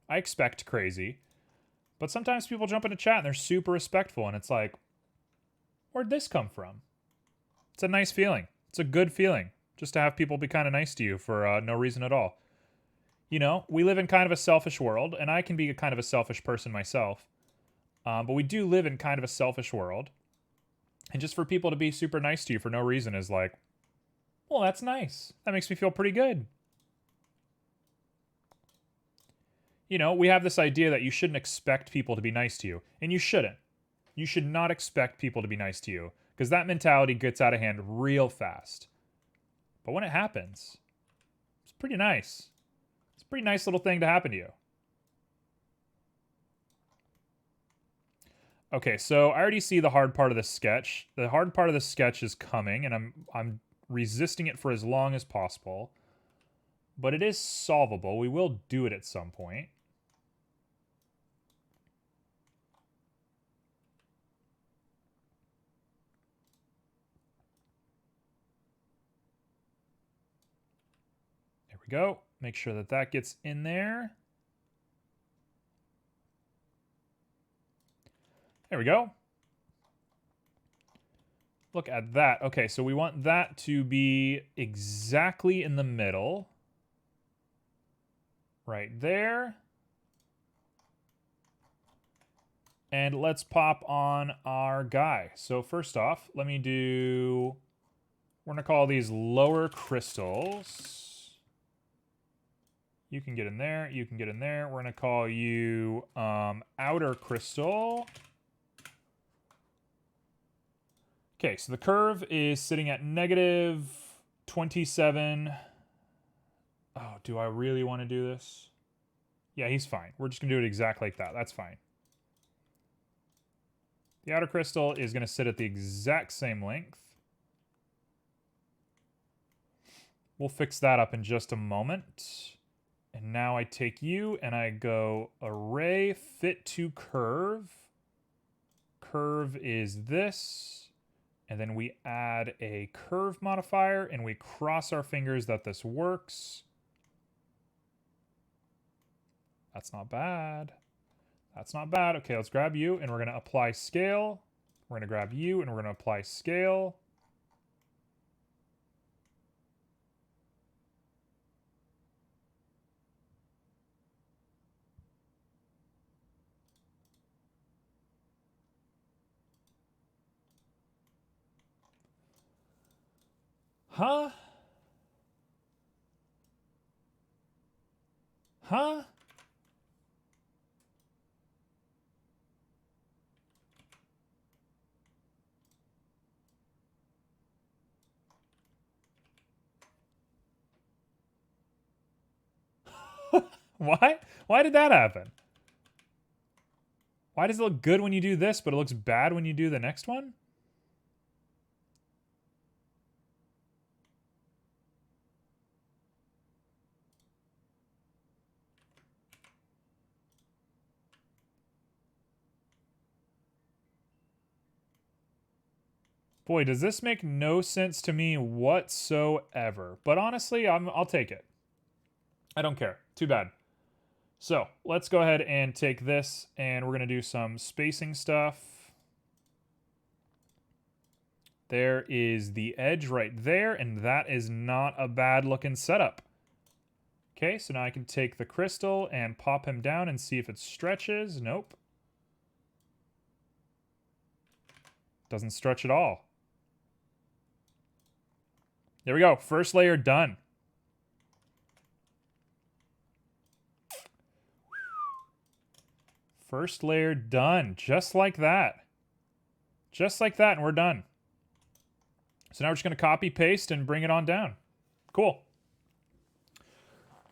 I expect crazy. But sometimes people jump into chat and they're super respectful, and it's like, where'd this come from? It's a nice feeling. It's a good feeling just to have people be kind of nice to you for no reason at all. You know, we live in kind of a selfish world, and I can be kind of a selfish person myself. But we do live in kind of a selfish world. And just for people to be super nice to you for no reason is like, well, that's nice. That makes me feel pretty good. You know, we have this idea that you shouldn't expect people to be nice to you. And you shouldn't. You should not expect people to be nice to you, because that mentality gets out of hand real fast. But when it happens, it's pretty nice. It's a pretty nice little thing to happen to you. Okay, so I already see the hard part of the sketch. The hard part of the sketch is coming, and I'm resisting it for as long as possible. But it is solvable. We will do it at some point. There we go. Make sure that that gets in there. There we go. Look at that. Okay, so we want that to be exactly in the middle. Right there. And let's pop on our guy. So first off, let me do... We're going to call these lower crystals. You can get in there. You can get in there. We're going to call you outer crystal. Okay, so the curve is sitting at negative 27. Oh, do I really want to do this? Yeah, he's fine. We're just going to do it exactly like that. That's fine. The outer crystal is going to sit at the exact same length. We'll fix that up in just a moment. And now I take you and I go array fit to curve. Curve is this. And then we add a curve modifier and we cross our fingers that this works. That's not bad. That's not bad. Okay, let's grab you and we're going to apply scale. We're going to grab you and we're going to apply scale. Huh? Huh? Why? Why did that happen? Why does it look good when you do this, but it looks bad when you do the next one? Boy, does this make no sense to me whatsoever. But honestly, I'll take it. I don't care. Too bad. So let's go ahead and take this and we're going to do some spacing stuff. There is the edge right there, and that is not a bad looking setup. Okay, so now I can take the crystal and pop him down and see if it stretches. Nope. Doesn't stretch at all. There we go. First layer done. First layer done. Just like that. Just like that, and we're done. So now we're just going to copy, paste, and bring it on down. Cool.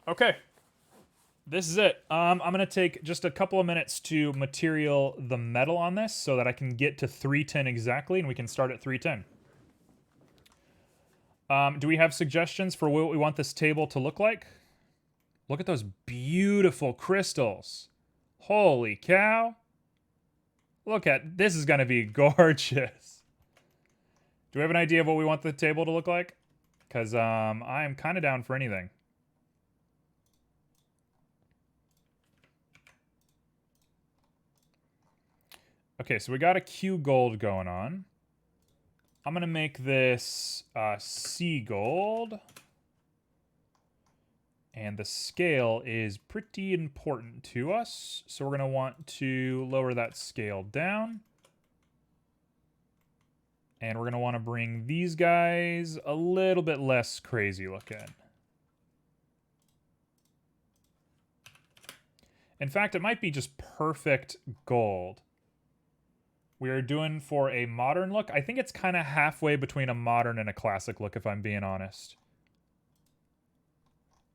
Okay. This is it. I'm going to take just a couple of minutes to material the metal on this so that I can get to 310 exactly, and we can start at 310. Do we have suggestions for what we want this table to look like? Look at those beautiful crystals. Holy cow. Look at, this is going to be gorgeous. Do we have an idea of what we want the table to look like? Because I am kind of down for anything. Okay, so we got a Q gold going on. I'm going to make this C gold. And the scale is pretty important to us. So we're going to want to lower that scale down. And we're going to want to bring these guys a little bit less crazy looking. In fact, it might be just perfect gold. We are doing for a modern look. I think it's kind of halfway between a modern and a classic look, if I'm being honest.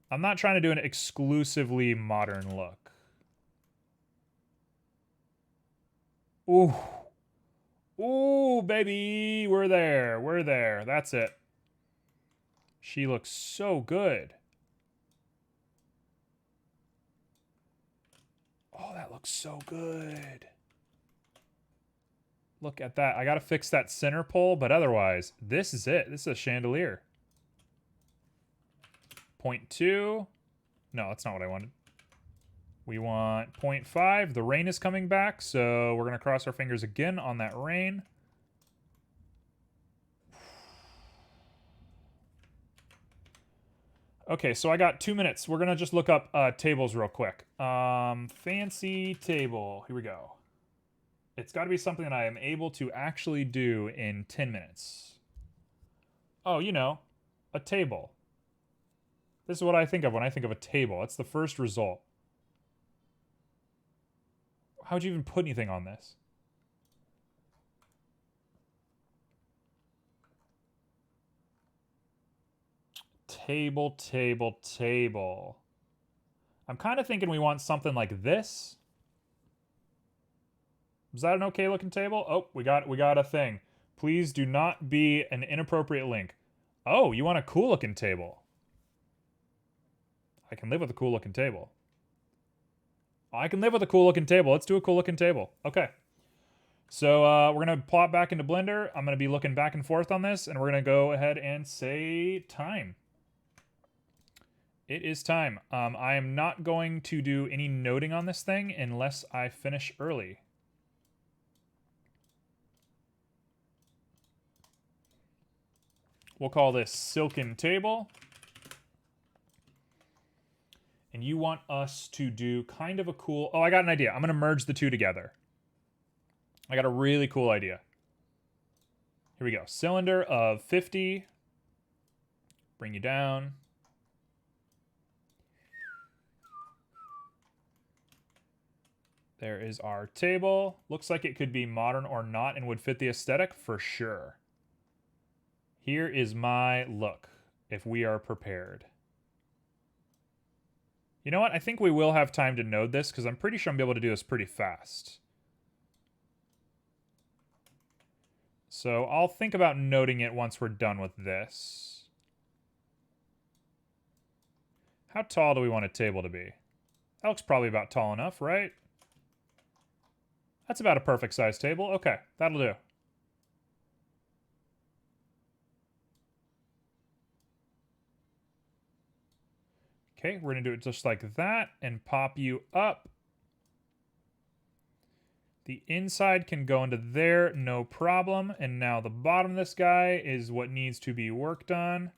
I'm not trying to do an exclusively modern look. Ooh. Ooh, baby. We're there. We're there. That's it. She looks so good. Oh, that looks so good. Look at that. I got to fix that center pole, but otherwise, this is it. This is a chandelier. 0.2. No, that's not what I wanted. We want 0.5. The rain is coming back, so we're going to cross our fingers again on that rain. Okay, so I got 2 minutes. We're going to just look up tables real quick. Fancy table. Here we go. It's got to be something that I am able to actually do in 10 minutes. Oh, you know, a table. This is what I think of when I think of a table. That's the first result. How would you even put anything on this? Table, table, table. I'm kind of thinking we want something like this. Is that an okay looking table? Oh, we got a thing. Please do not be an inappropriate link. Oh, you want a cool looking table. I can live with a cool looking table. I can live with a cool looking table. Let's do a cool looking table. Okay. So we're going to plop back into Blender. I'm going to be looking back and forth on this, and we're going to go ahead and say time. It is time. I am not going to do any noting on this thing unless I finish early. We'll call this Silken Table. And you want us to do kind of a cool... Oh, I got an idea. I'm going to merge the two together. I got a really cool idea. Here we go. Cylinder of 50. Bring you down. There is our table. Looks like it could be modern or not and would fit the aesthetic for sure. Here is my look, if we are prepared. You know what? I think we will have time to node this because I'm pretty sure I'm going to be able to do this pretty fast. So I'll think about noding it once we're done with this. How tall do we want a table to be? That looks probably about tall enough, right? That's about a perfect size table. Okay, that'll do. Okay, we're going to do it just like that and pop you up. The inside can go into there, no problem. And now the bottom of this guy is what needs to be worked on.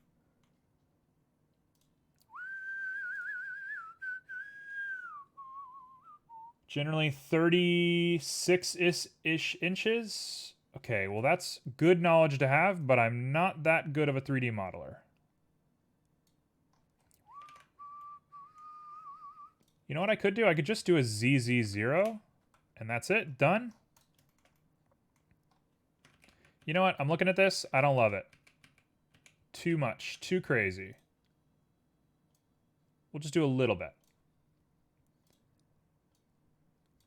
Generally 36-ish inches. Okay, well that's good knowledge to have, but I'm not that good of a 3D modeler. You know what I could do? I could just do a ZZ0, and that's it. Done. You know what? I'm looking at this. I don't love it. Too much. Too crazy. We'll just do a little bit.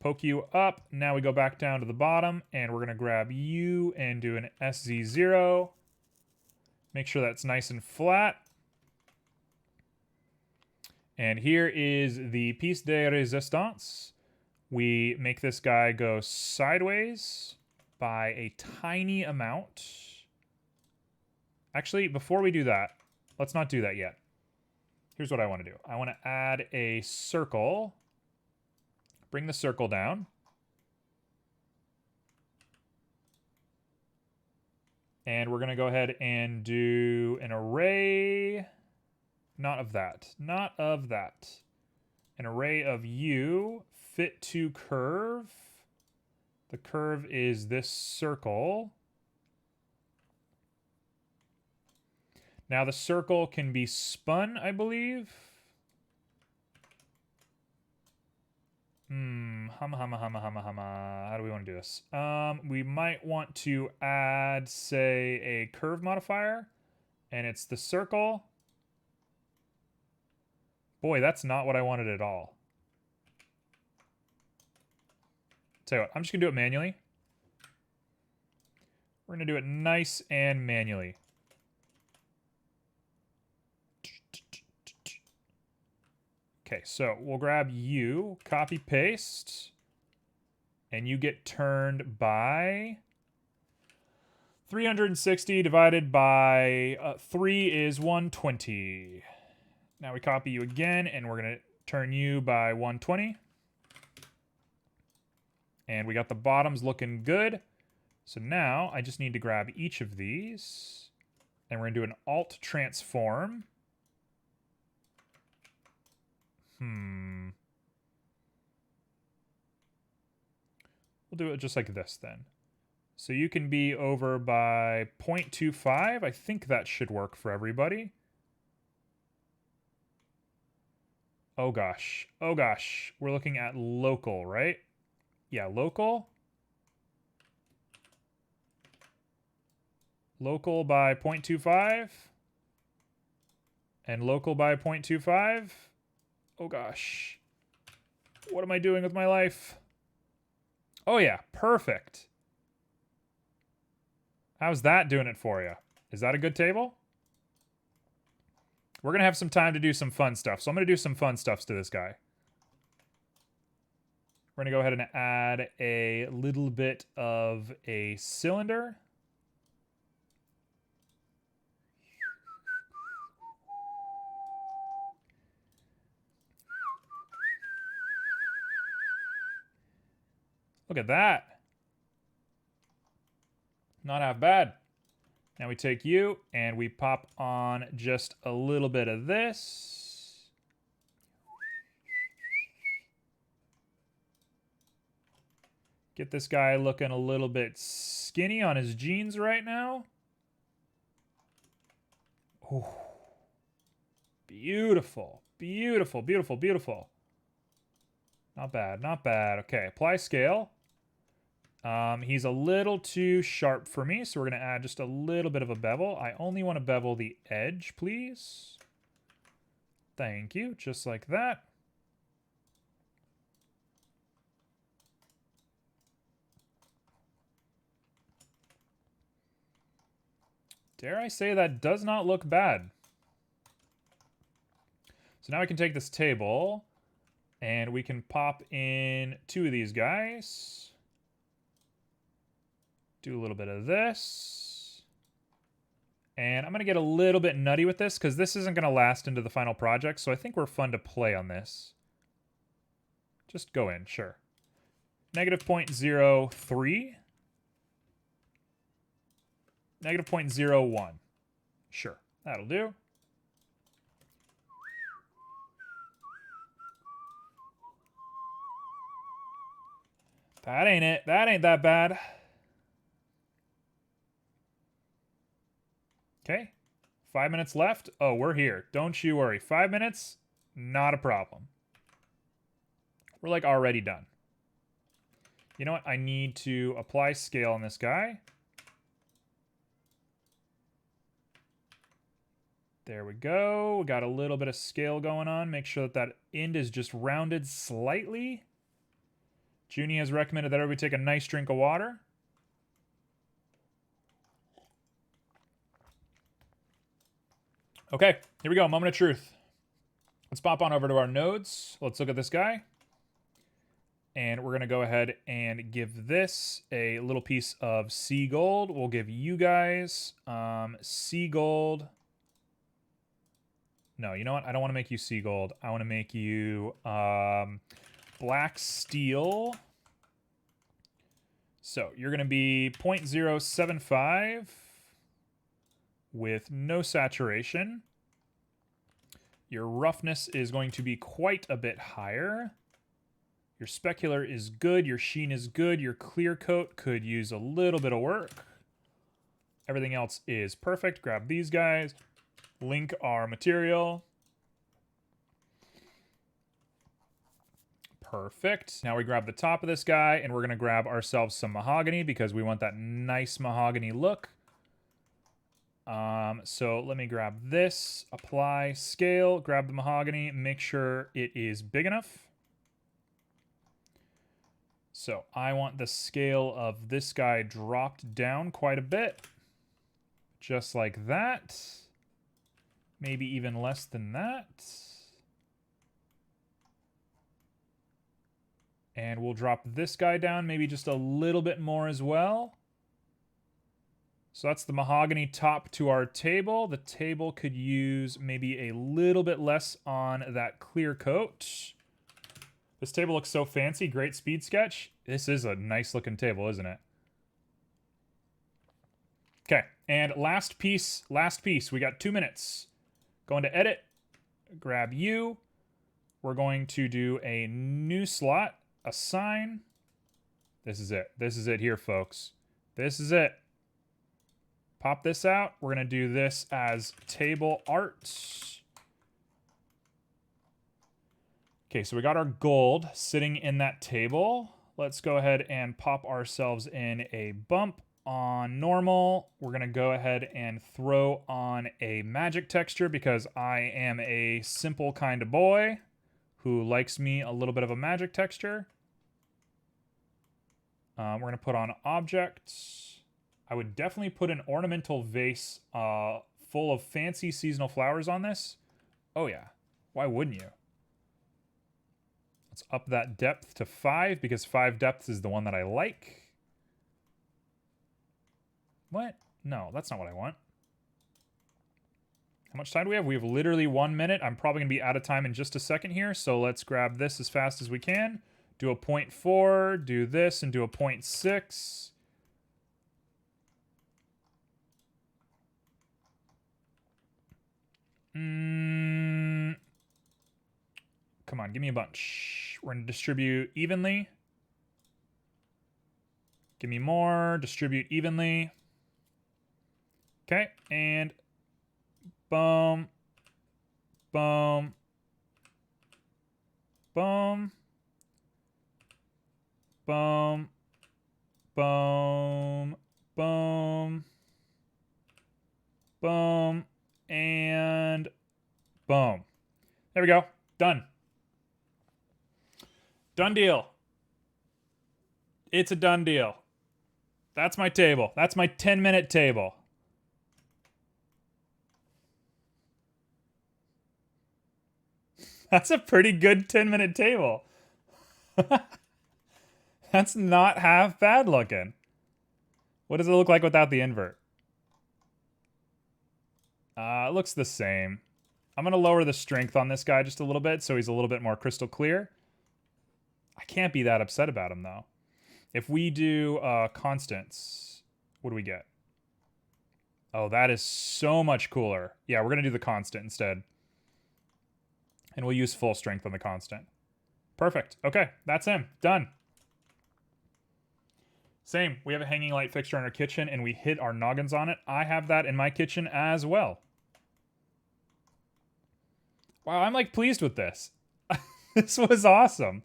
Poke you up. Now we go back down to the bottom, and we're going to grab you and do an SZ0. Make sure that's nice and flat. And here is the piece de resistance. We make this guy go sideways by a tiny amount. Actually, before we do that, let's not do that yet. Here's what I want to do. I want to add a circle. Bring the circle down. And we're going to go ahead and do an array. Not of that. Not of that. An array of you fit to curve. The curve is this circle. Now the circle can be spun, I believe. How do we want to do this? We might want to add, say, a curve modifier, and it's the circle. Boy, that's not what I wanted at all. Tell you what, I'm just gonna do it manually. We're gonna do it nice and manually. Okay, so we'll grab you, copy paste, and you get turned by 360 divided by 3 is 120. Now we copy you again, and we're going to turn you by 120. And we got the bottoms looking good. So now I just need to grab each of these, and we're going to do an alt transform. We'll do it just like this then. So you can be over by 0.25. I think that should work for everybody. Oh gosh. Oh gosh. We're looking at local, right? Yeah, local. Local by 0.25. And local by 0.25. Oh gosh. What am I doing with my life? Oh yeah, perfect. How's that doing it for you? Is that a good table? We're going to have some time to do some fun stuff. So I'm going to do some fun stuffs to this guy. We're going to go ahead and add a little bit of a cylinder. Look at that. Not half bad. Now we take you and we pop on just a little bit of this. Get this guy looking a little bit skinny on his jeans right now. Ooh. Beautiful, beautiful, beautiful, beautiful. Not bad, not bad. Okay, apply scale. He's a little too sharp for me, so we're going to add just a little bit of a bevel. I only want to bevel the edge, please. Thank you, just like that. Dare I say that does not look bad. So now we can take this table, and we can pop in 2 of these guys. Do a little bit of this. And I'm going to get a little bit nutty with this because this isn't going to last into the final project. So I think we're fun to play on this. Just go in, sure. Negative 0.03. Negative 0.01. Sure, that'll do. That ain't it. That ain't that bad. Okay, 5 minutes left. Oh, we're here. Don't you worry. 5 minutes, not a problem. We're like already done. You know what? I need to apply scale on this guy. There we go. We got a little bit of scale going on. Make sure that that end is just rounded slightly. Junie has recommended that everybody take a nice drink of water. Okay, here we go. Moment of truth. Let's pop on over to our nodes. Let's look at this guy. And we're going to go ahead and give this a little piece of sea gold. We'll give you guys sea gold. No, you know what? I don't want to make you sea gold. I want to make you black steel. So you're going to be 0.075 with no saturation. Your roughness is going to be quite a bit higher. Your specular is good. Your sheen is good. Your clear coat could use a little bit of work. Everything else is perfect. Grab these guys. Link our material. Perfect. Now we grab the top of this guy, and we're going to grab ourselves some mahogany because we want that nice mahogany look. So let me grab this. Apply scale. Grab the mahogany. Make sure it is big enough. So I want the scale of this guy dropped down quite a bit. Just like that. Maybe even less than that. And we'll drop this guy down maybe just a little bit more as well. So that's the mahogany top to our table. The table could use maybe a little bit less on that clear coat. This table looks so fancy. Great speed sketch. This is a nice looking table, isn't it? Okay, and last piece. We got 2 minutes. Going to edit. Grab you. We're going to do a new slot. Assign. This is it. This is it here, folks. This is it. Pop this out. We're going to do this as table art. Okay, so we got our gold sitting in that table. Let's go ahead and pop ourselves in a bump on normal. We're going to go ahead and throw on a magic texture because I am a simple kind of boy who likes me a little bit of a magic texture. We're going to put on objects. I would definitely put an ornamental vase full of fancy seasonal flowers on this. Oh yeah, why wouldn't you? Let's up that depth to 5 because 5 depth is the one that I like. What? No, that's not what I want. How much time do we have? We have literally 1 minute. I'm probably going to be out of time in just a second here, so let's grab this as fast as we can. Do a 0.4, do this, and do a 0.6. Come on, give me a bunch. We're going to distribute evenly. Give me more. Distribute evenly. Okay, and boom. Boom. Boom. Boom. Boom. Boom. Boom. And boom. There we go. Done. Done deal. It's a done deal. That's my table. That's my 10-minute table. That's a pretty good 10-minute table. That's not half bad looking. What does it look like without the invert? It looks the same. I'm going to lower the strength on this guy just a little bit so he's a little bit more crystal clear. I can't be that upset about him, though. If we do constants, what do we get? Oh, that is so much cooler. Yeah, we're going to do the constant instead. And we'll use full strength on the constant. Perfect. Okay, that's him. Done. Same. We have a hanging light fixture in our kitchen, and we hit our noggins on it. I have that in my kitchen as well. Wow, I'm like pleased with this. This was awesome.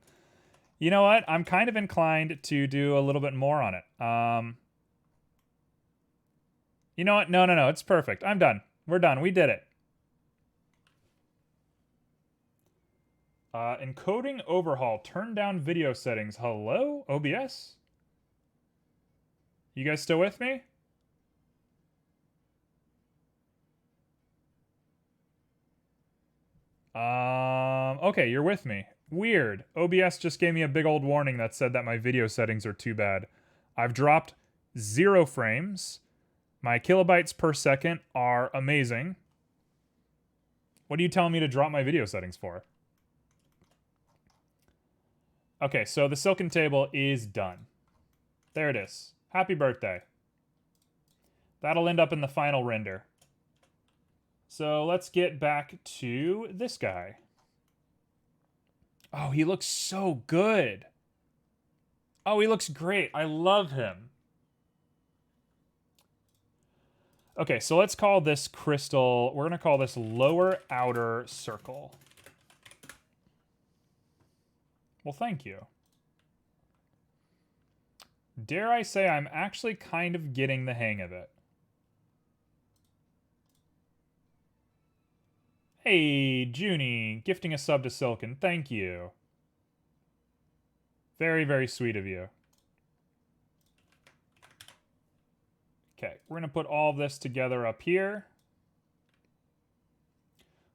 You know what? I'm kind of inclined to do a little bit more on it. You know what? No. It's perfect. I'm done. We're done. We did it. Encoding overhaul. Turn down video settings. Hello, OBS? You guys still with me? Okay, you're with me. Weird. OBS just gave me a big old warning that said that my video settings are too bad. I've dropped 0 frames. My kilobytes per second are amazing. What are you telling me to drop my video settings for? Okay, so the silken table is done. There it is. Happy birthday. That'll end up in the final render. So let's get back to this guy. Oh, he looks so good. Oh, he looks great. I love him. Okay, so let's call this crystal, we're going to call this lower outer circle. Well, thank you. Dare I say I'm actually kind of getting the hang of it. Hey, Junie, gifting a sub to Silken. Thank you. Very, very sweet of you. Okay, we're going to put all of this together up here.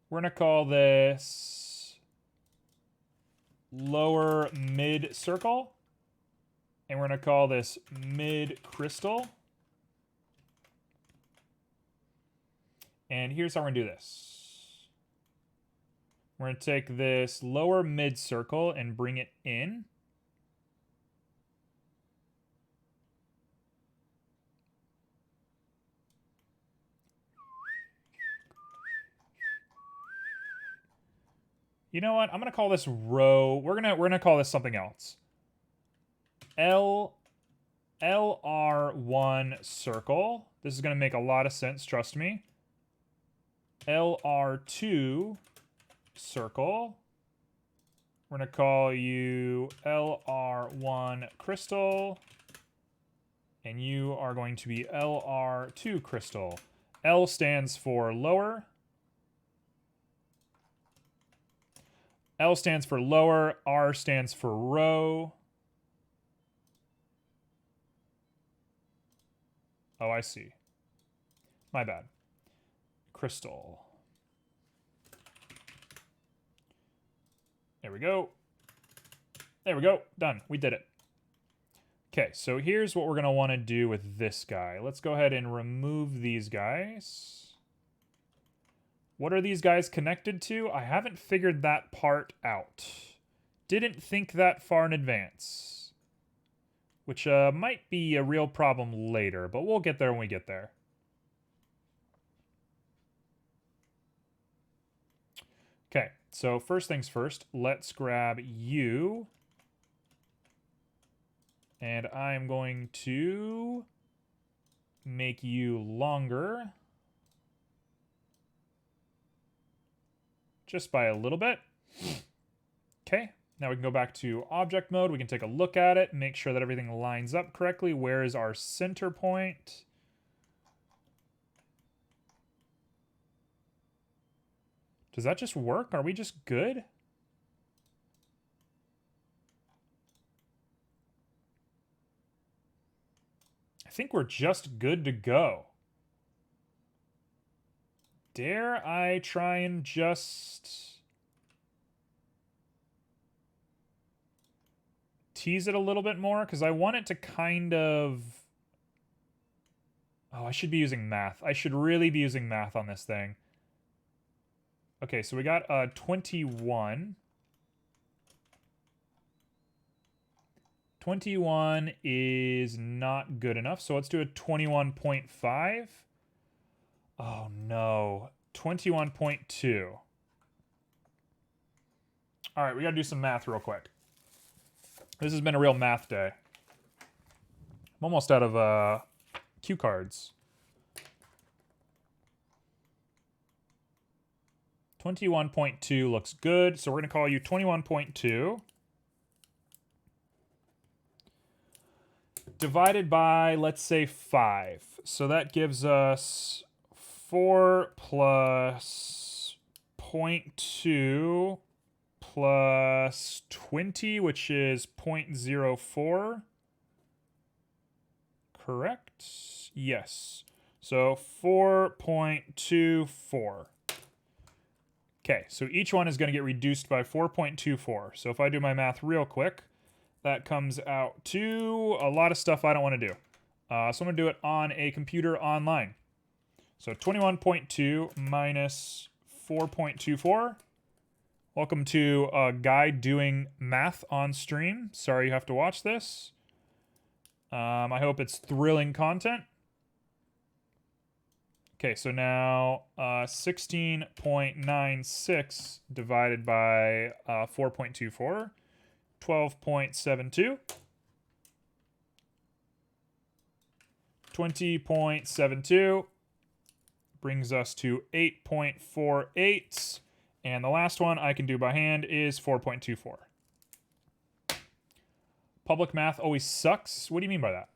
We're going to call this lower mid circle. And we're going to call this mid crystal. And here's how we're going to do this. We're going to take this lower mid circle and bring it in. You know what? I'm going to call this row. We're going to call this something else. LR1 circle. This is going to make a lot of sense, trust me. LR2 circle. We're going to call you LR1 crystal. And you are going to be LR2 crystal. L stands for lower. L stands for lower. R stands for row. Oh, I see. My bad. Crystal. There we go. There we go. Done. We did it. Okay, so here's what we're going to want to do with this guy. Let's go ahead and remove these guys. What are these guys connected to? I haven't figured that part out. Didn't think that far in advance. Which might be a real problem later, but we'll get there when we get there. Okay, so first things first, let's grab you. And I'm going to make you longer. Just by a little bit. Okay, now we can go back to object mode. We can take a look at it, make sure that everything lines up correctly. Where is our center point? Does that just work? Are we just good? I think we're just good to go. Dare I try and just tease it a little bit more? Because I want it to kind of... Oh, I should be using math. I should really be using math on this thing. Okay, so we got 21. 21 is not good enough, so let's do a 21.5. Oh no, 21.2. All right, we gotta do some math real quick. This has been a real math day. I'm almost out of cue cards. 21.2 looks good, so we're gonna call you 21.2. Divided by, let's say, 5. So that gives us 4 plus 0.2 plus 20, which is 0.04. Correct? Yes. So 4.24. Okay, so each one is going to get reduced by 4.24. So if I do my math real quick, that comes out to a lot of stuff I don't want to do. So I'm going to do it on a computer online. So 21.2 minus 4.24. Welcome to a guy doing math on stream. Sorry you have to watch this. I hope it's thrilling content. Okay, so now 16.96 divided by 4.24, 12.72. 20.72 brings us to 8.48. And the last one I can do by hand is 4.24. Public math always sucks? What do you mean by that?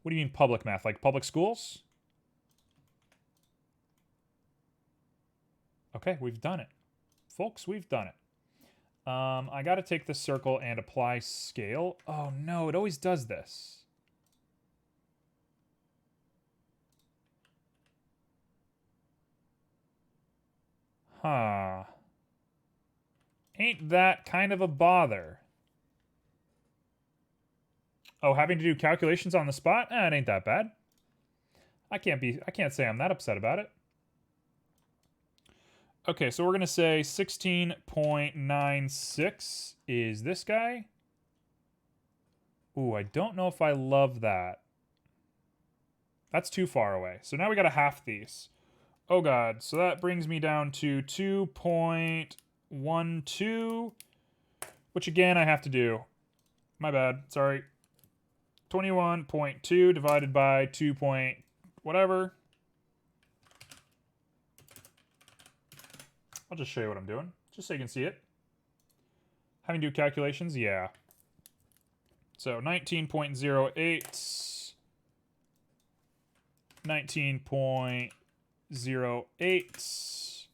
What do you mean public math? Like public schools? Okay, we've done it. Folks, we've done it. I got to take this circle and apply scale. Oh no, it always does this. Huh. Ain't that kind of a bother? Oh, having to do calculations on the spot? It ain't that bad. I can't say I'm that upset about it. Okay, so we're going to say 16.96 is this guy. Ooh, I don't know if I love that. That's too far away. So now we got to half these. Oh god, so that brings me down to 2.12, which again I have to do. My bad, sorry. 21.2 divided by 2 point whatever. I'll just show you what I'm doing, just so you can see it. Having to do calculations, yeah. So 19.08, 19.08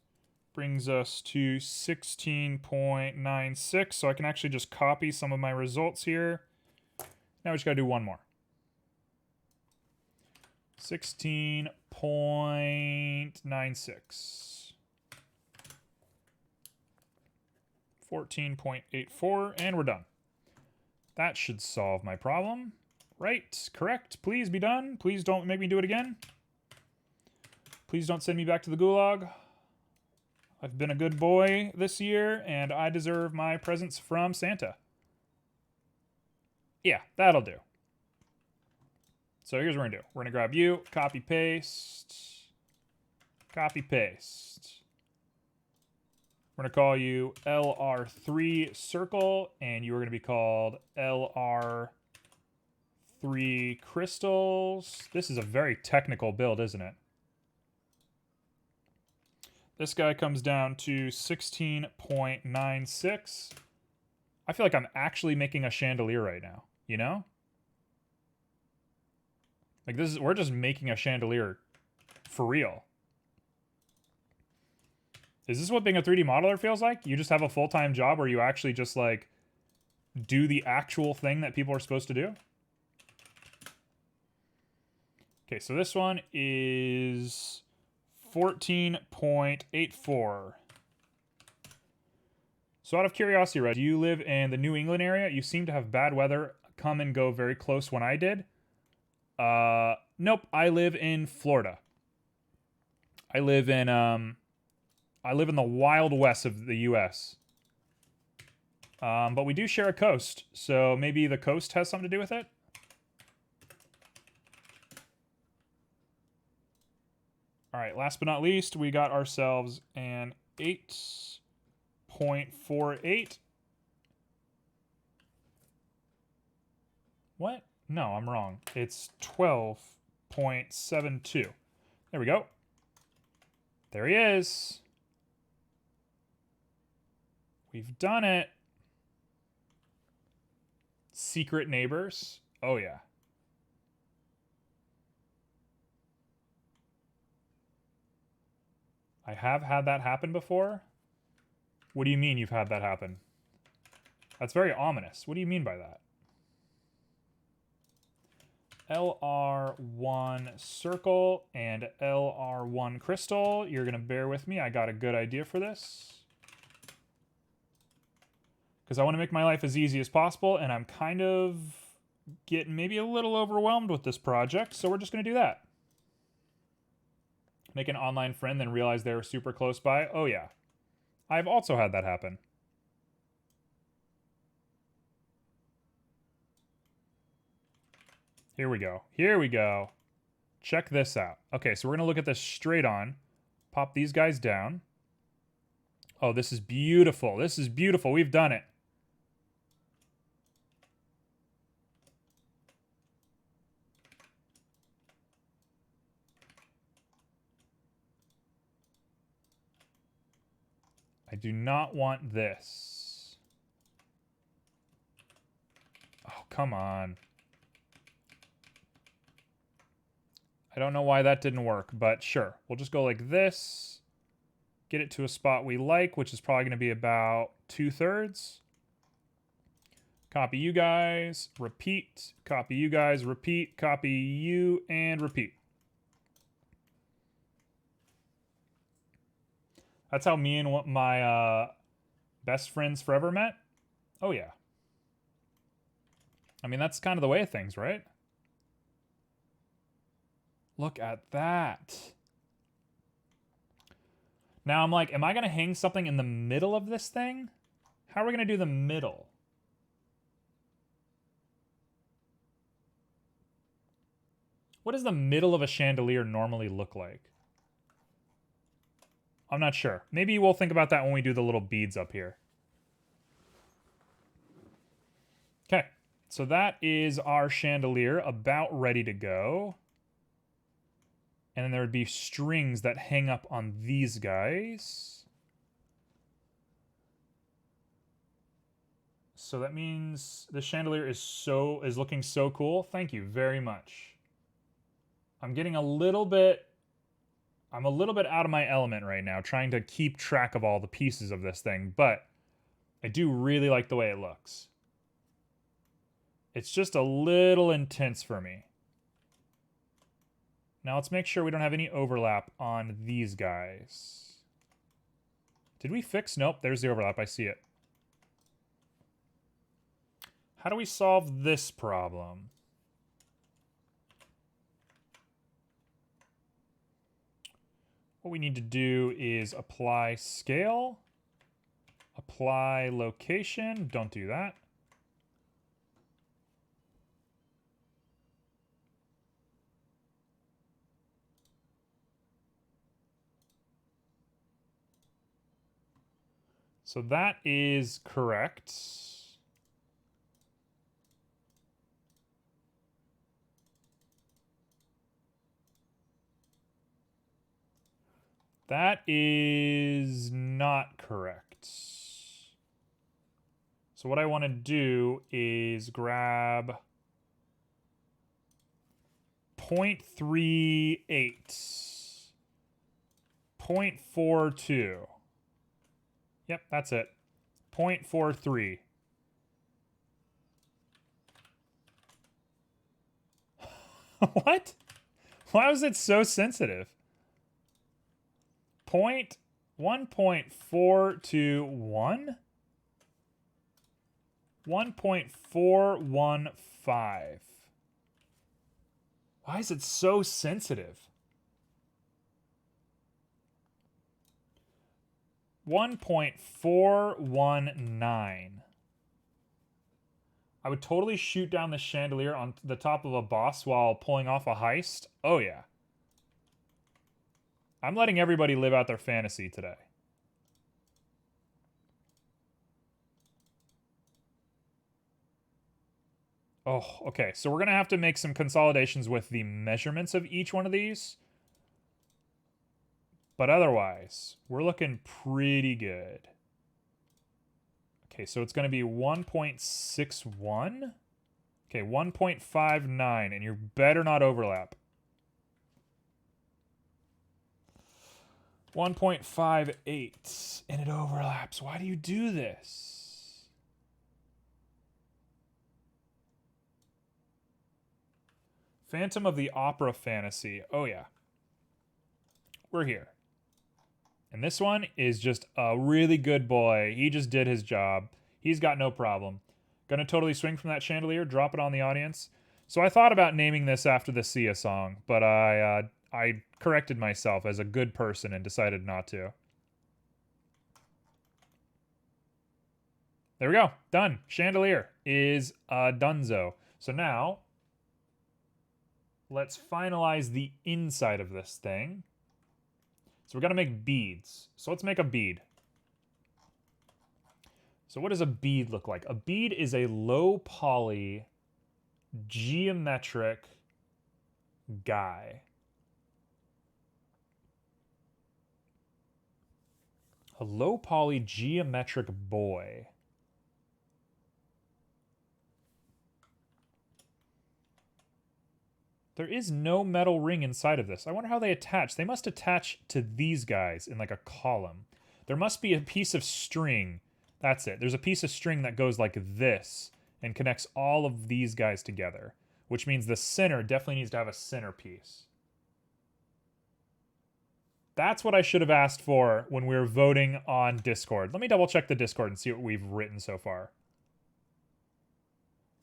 brings us to 16.96. So I can actually just copy some of my results here. Now we just got to do one more. 16.96. 14.84, and we're done. That should solve my problem. Right, correct. Please be done. Please don't make me do it again. Please don't send me back to the gulag. I've been a good boy this year, and I deserve my presents from Santa. Yeah, that'll do. So here's what we're going to do. We're going to grab you, copy, paste. Copy, paste. We're going to call you LR3 circle, and you are going to be called LR3 crystals. This is a very technical build, isn't it? This guy comes down to 16.96. I feel like I'm actually making a chandelier right now, you know? Like we're just making a chandelier for real. Is this what being a 3D modeler feels like? You just have a full-time job where you actually just like do the actual thing that people are supposed to do? Okay, so this one is 14.84. So out of curiosity, Red, do you live in the New England area? You seem to have bad weather come and go very close when I did. Nope, I live in Florida. I live in the Wild West of the US. But we do share a coast, so maybe the coast has something to do with it? All right, last but not least, we got ourselves an 8.48. What? No, I'm wrong. It's 12.72. There we go. There he is. We've done it. Secret neighbors. Oh, yeah. I have had that happen before. What do you mean you've had that happen? That's very ominous. What do you mean by that? LR1 circle and LR1 crystal. You're going to bear with me. I got a good idea for this. Because I want to make my life as easy as possible, and I'm kind of getting maybe a little overwhelmed with this project, so we're just going to do that. Make an online friend, then realize they were super close by. Oh yeah. I've also had that happen. Here we go. Here we go. Check this out. Okay, so we're going to look at this straight on. Pop these guys down. Oh, this is beautiful. This is beautiful. We've done it. I do not want this. Oh, come on. I don't know why that didn't work, but sure. We'll just go like this. Get it to a spot we like, which is probably going to be about 2/3. Copy you guys, repeat. Copy you guys, repeat. Copy you, and repeat. That's how me and my best friends forever met? Oh, yeah. I mean, that's kind of the way of things, right? Look at that. Now I'm like, am I going to hang something in the middle of this thing? How are we going to do the middle? What does the middle of a chandelier normally look like? I'm not sure. Maybe we'll think about that when we do the little beads up here. Okay, so that is our chandelier about ready to go. And then there would be strings that hang up on these guys. So that means the chandelier is looking so cool. Thank you very much. I'm getting a little bit out of my element right now, trying to keep track of all the pieces of this thing, but I do really like the way it looks. It's just a little intense for me. Now let's make sure we don't have any overlap on these guys. Did we fix? Nope, there's the overlap. I see it. How do we solve this problem? What we need to do is apply scale, apply location. Don't do that. So that is correct. That is not correct. So what I want to do is grab 0.38, 0.42. Yep, that's it. 0.43. What? Why was it so sensitive? 1.421? 1.415. Why is it so sensitive? 1.419. I would totally shoot down the chandelier on the top of a boss while pulling off a heist. Oh, yeah. I'm letting everybody live out their fantasy today. Oh, okay. So we're going to have to make some consolidations with the measurements of each one of these. But otherwise, we're looking pretty good. Okay, so it's going to be 1.61. Okay, 1.59, and you better not overlap. 1.58, and it overlaps. Why do you do this? Phantom of the Opera Fantasy. Oh, yeah. We're here. And this one is just a really good boy. He just did his job. He's got no problem. Gonna totally swing from that chandelier, drop it on the audience. So I thought about naming this after the Sia song, but I corrected myself as a good person and decided not to. There we go. Done. Chandelier is donezo. So now, let's finalize the inside of this thing. So we're going to make beads. So let's make a bead. So what does a bead look like? A bead is a low poly geometric guy. A low poly geometric boy. There is no metal ring inside of this. I wonder how they attach. They must attach to these guys in like a column. There must be a piece of string. That's it. There's a piece of string that goes like this and connects all of these guys together, which means the center definitely needs to have a centerpiece. That's what I should have asked for when we were voting on Discord. Let me double check the Discord and see what we've written so far.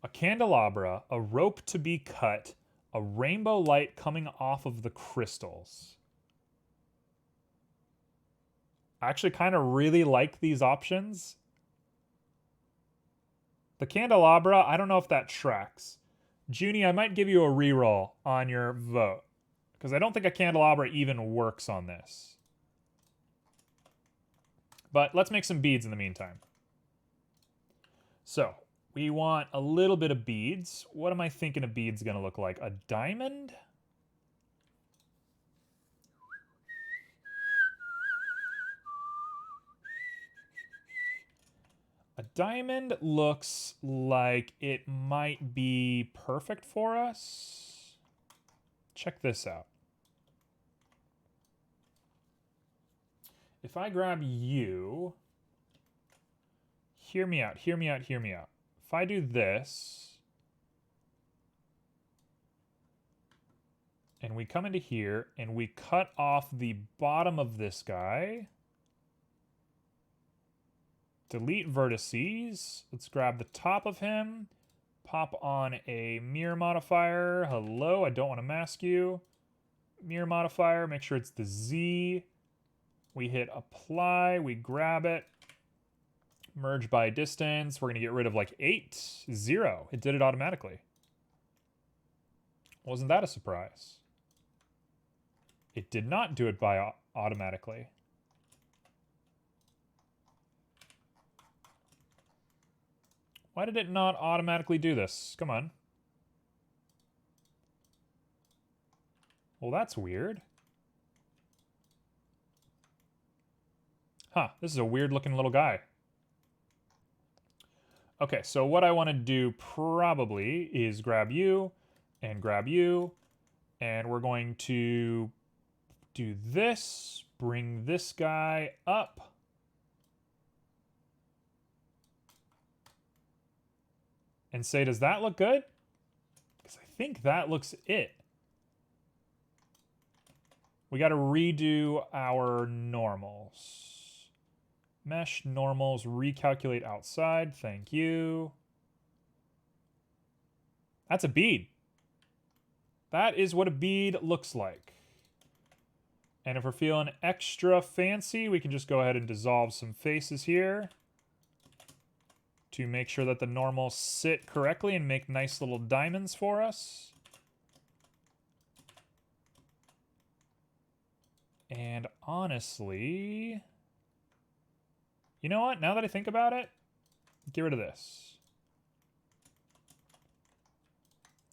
A candelabra, a rope to be cut, a rainbow light coming off of the crystals. I actually kind of really like these options. The candelabra, I don't know if that tracks. Junie, I might give you a reroll on your vote, because I don't think a candelabra even works on this. But let's make some beads in the meantime. So, we want a little bit of beads. What am I thinking a bead's going to look like? A diamond? A diamond looks like it might be perfect for us. Check this out. If I grab you, hear me out, hear me out, hear me out. If I do this, and we come into here, and we cut off the bottom of this guy, delete vertices, let's grab the top of him, pop on a mirror modifier, hello, I don't want to mask you, mirror modifier, make sure it's the Z, we hit apply, we grab it, merge by distance. We're going to get rid of like 8, 0. It did it automatically. Wasn't that a surprise? It did not do it by automatically. Why did it not automatically do this? Come on. Well, that's weird. Huh, this is a weird looking little guy. Okay, so what I want to do probably is grab you, and we're going to do this, bring this guy up. And say, does that look good? Because I think that looks it. We got to redo our normals. Mesh normals, recalculate outside. Thank you. That's a bead. That is what a bead looks like. And if we're feeling extra fancy, we can just go ahead and dissolve some faces here to make sure that the normals sit correctly and make nice little diamonds for us. And honestly, you know what? Now that I think about it, get rid of this.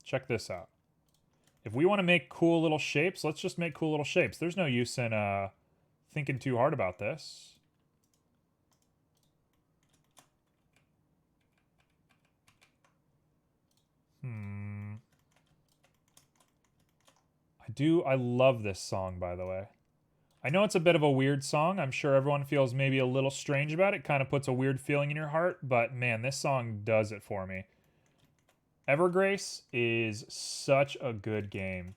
Check this out. If we want to make cool little shapes, let's just make cool little shapes. There's no use in thinking too hard about this. I love this song, by the way. I know it's a bit of a weird song. I'm sure everyone feels maybe a little strange about it. Kind of puts a weird feeling in your heart, but man, this song does it for me. Evergrace is such a good game.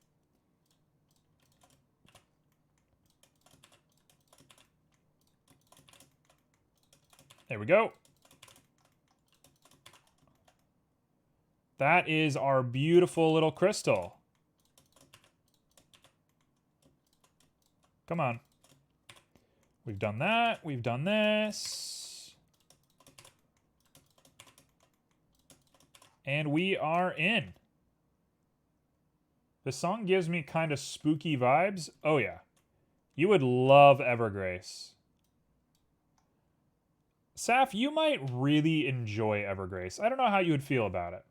There we go. That is our beautiful little crystal. Come on. We've done that. We've done this. And we are in. The song gives me kind of spooky vibes. Oh, yeah. You would love Evergrace. Saf, you might really enjoy Evergrace. I don't know how you would feel about it.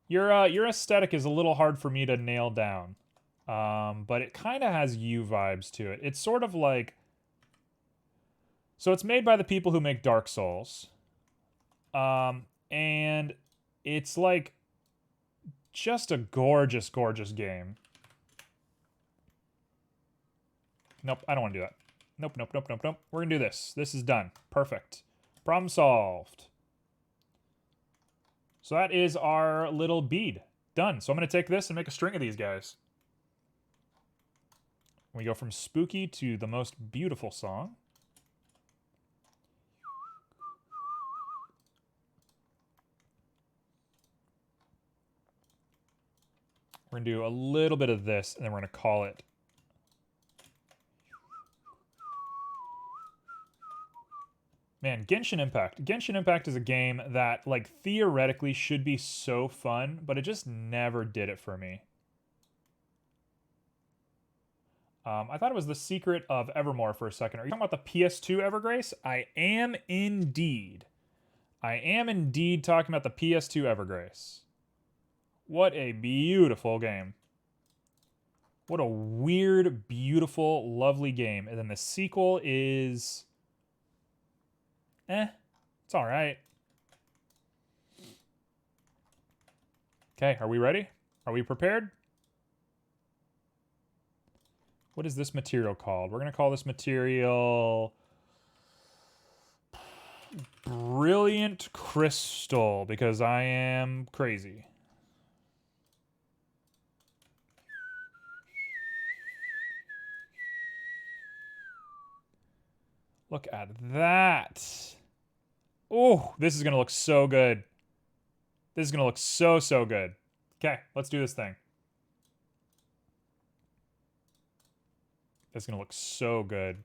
Your aesthetic is a little hard for me to nail down. But it kind of has you vibes to it. It's sort of like... So it's made by the people who make Dark Souls. And it's like just a gorgeous, gorgeous game. Nope, I don't want to do that. Nope, nope, nope, nope, nope. We're going to do this. This is done. Perfect. Problem solved. So that is our little bead. Done. So I'm going to take this and make a string of these guys. We go from spooky to the most beautiful song. We're going to do a little bit of this, and then we're going to call it. Man, Genshin Impact. Genshin Impact is a game that, like, theoretically should be so fun, but it just never did it for me. I thought it was the secret of Evermore for a second. Are you talking about the PS2 Evergrace? I am indeed. I am indeed talking about the PS2 Evergrace. What a beautiful game. What a weird, beautiful, lovely game. And then the sequel is... it's alright. Okay, are we ready? Are we prepared? What is this material called? We're going to call this material Brilliant Crystal because I am crazy. Look at that. Oh, this is going to look so good. This is going to look so, so good. Okay, let's do this thing. It's going to look so good.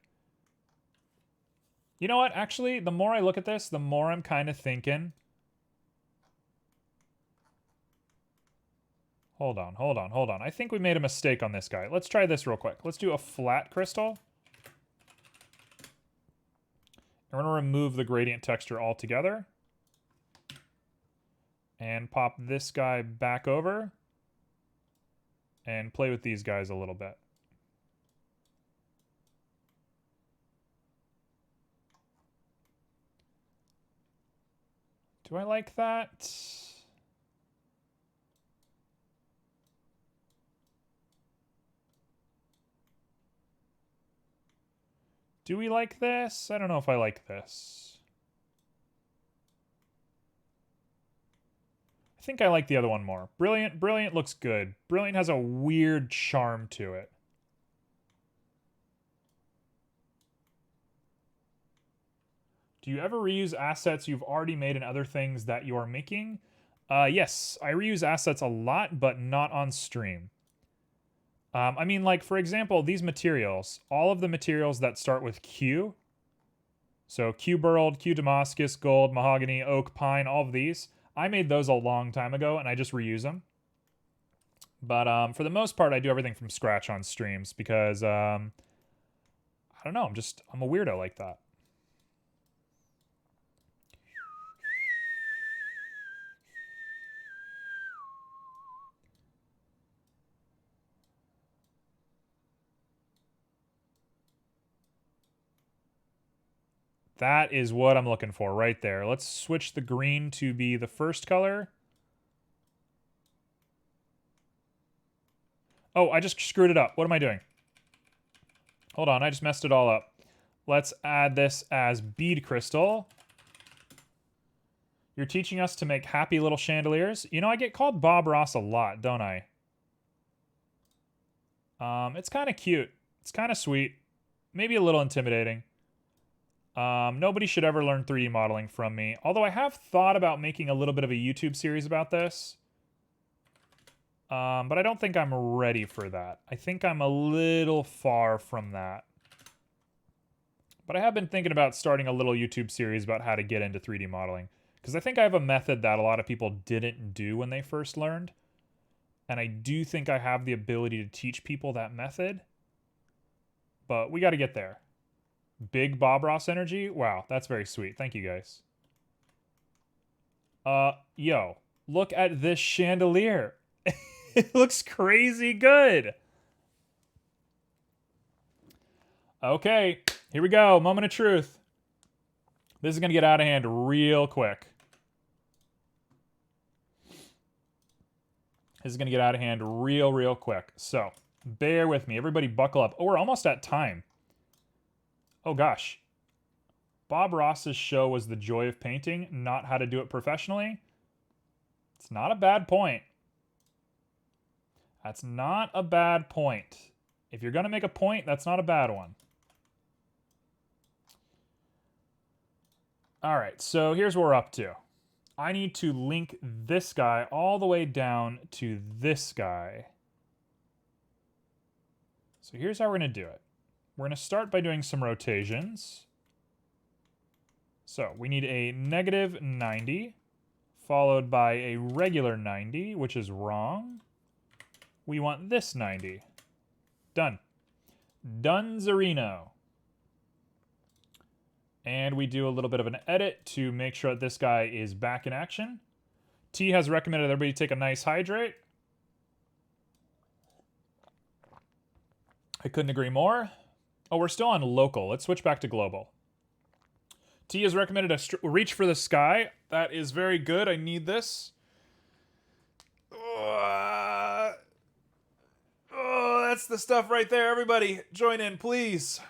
You know what? Actually, the more I look at this, the more I'm kind of thinking. Hold on, hold on, hold on. I think we made a mistake on this guy. Let's try this real quick. Let's do a flat crystal. And we're going to remove the gradient texture altogether. And pop this guy back over. And play with these guys a little bit. Do I like that? Do we like this? I don't know if I like this. I think I like the other one more. Brilliant. Brilliant looks good. Brilliant has a weird charm to it. Do you ever reuse assets you've already made in other things that you are making? Yes, I reuse assets a lot, but not on stream. I mean, like, for example, these materials, all of the materials that start with Q, so Q burled, Q Damascus, gold, mahogany, oak, pine, all of these, I made those a long time ago, and I just reuse them. But for the most part, I do everything from scratch on streams because, I don't know, I'm a weirdo like that. That is what I'm looking for right there. Let's switch the green to be the first color. Oh, I just screwed it up. What am I doing? Hold on, I just messed it all up. Let's add this as bead crystal. You're teaching us to make happy little chandeliers. You know, I get called Bob Ross a lot, don't I? It's kind of cute. It's kind of sweet. Maybe a little intimidating. Nobody should ever learn 3D modeling from me. Although I have thought about making a little bit of a YouTube series about this. But I don't think I'm ready for that. I think I'm a little far from that. But I have been thinking about starting a little YouTube series about how to get into 3D modeling. Because I think I have a method that a lot of people didn't do when they first learned. And I do think I have the ability to teach people that method. But we got to get there. Big Bob Ross energy? Wow, that's very sweet. Thank you, guys. Yo, look at this chandelier. It looks crazy good. Okay, here we go. Moment of truth. This is going to get out of hand real quick. This is going to get out of hand real quick. So, bear with me. Everybody buckle up. Oh, we're almost at time. Oh, gosh. Bob Ross's show was the joy of painting, not how to do it professionally. It's not a bad point. That's not a bad point. If you're going to make a point, that's not a bad one. All right, so here's what we're up to. I need to link this guy all the way down to this guy. So here's how we're going to do it. We're going to start by doing some rotations. So we need a negative 90, followed by a regular 90, which is wrong. We want this 90. Done. Dunzerino. And we do a little bit of an edit to make sure that this guy is back in action. T has recommended everybody take a nice hydrate. I couldn't agree more. Oh, we're still on local. Let's switch back to global. T has recommended a reach for the sky. That is very good. I need this. Oh, that's the stuff right there. Everybody, join in, please.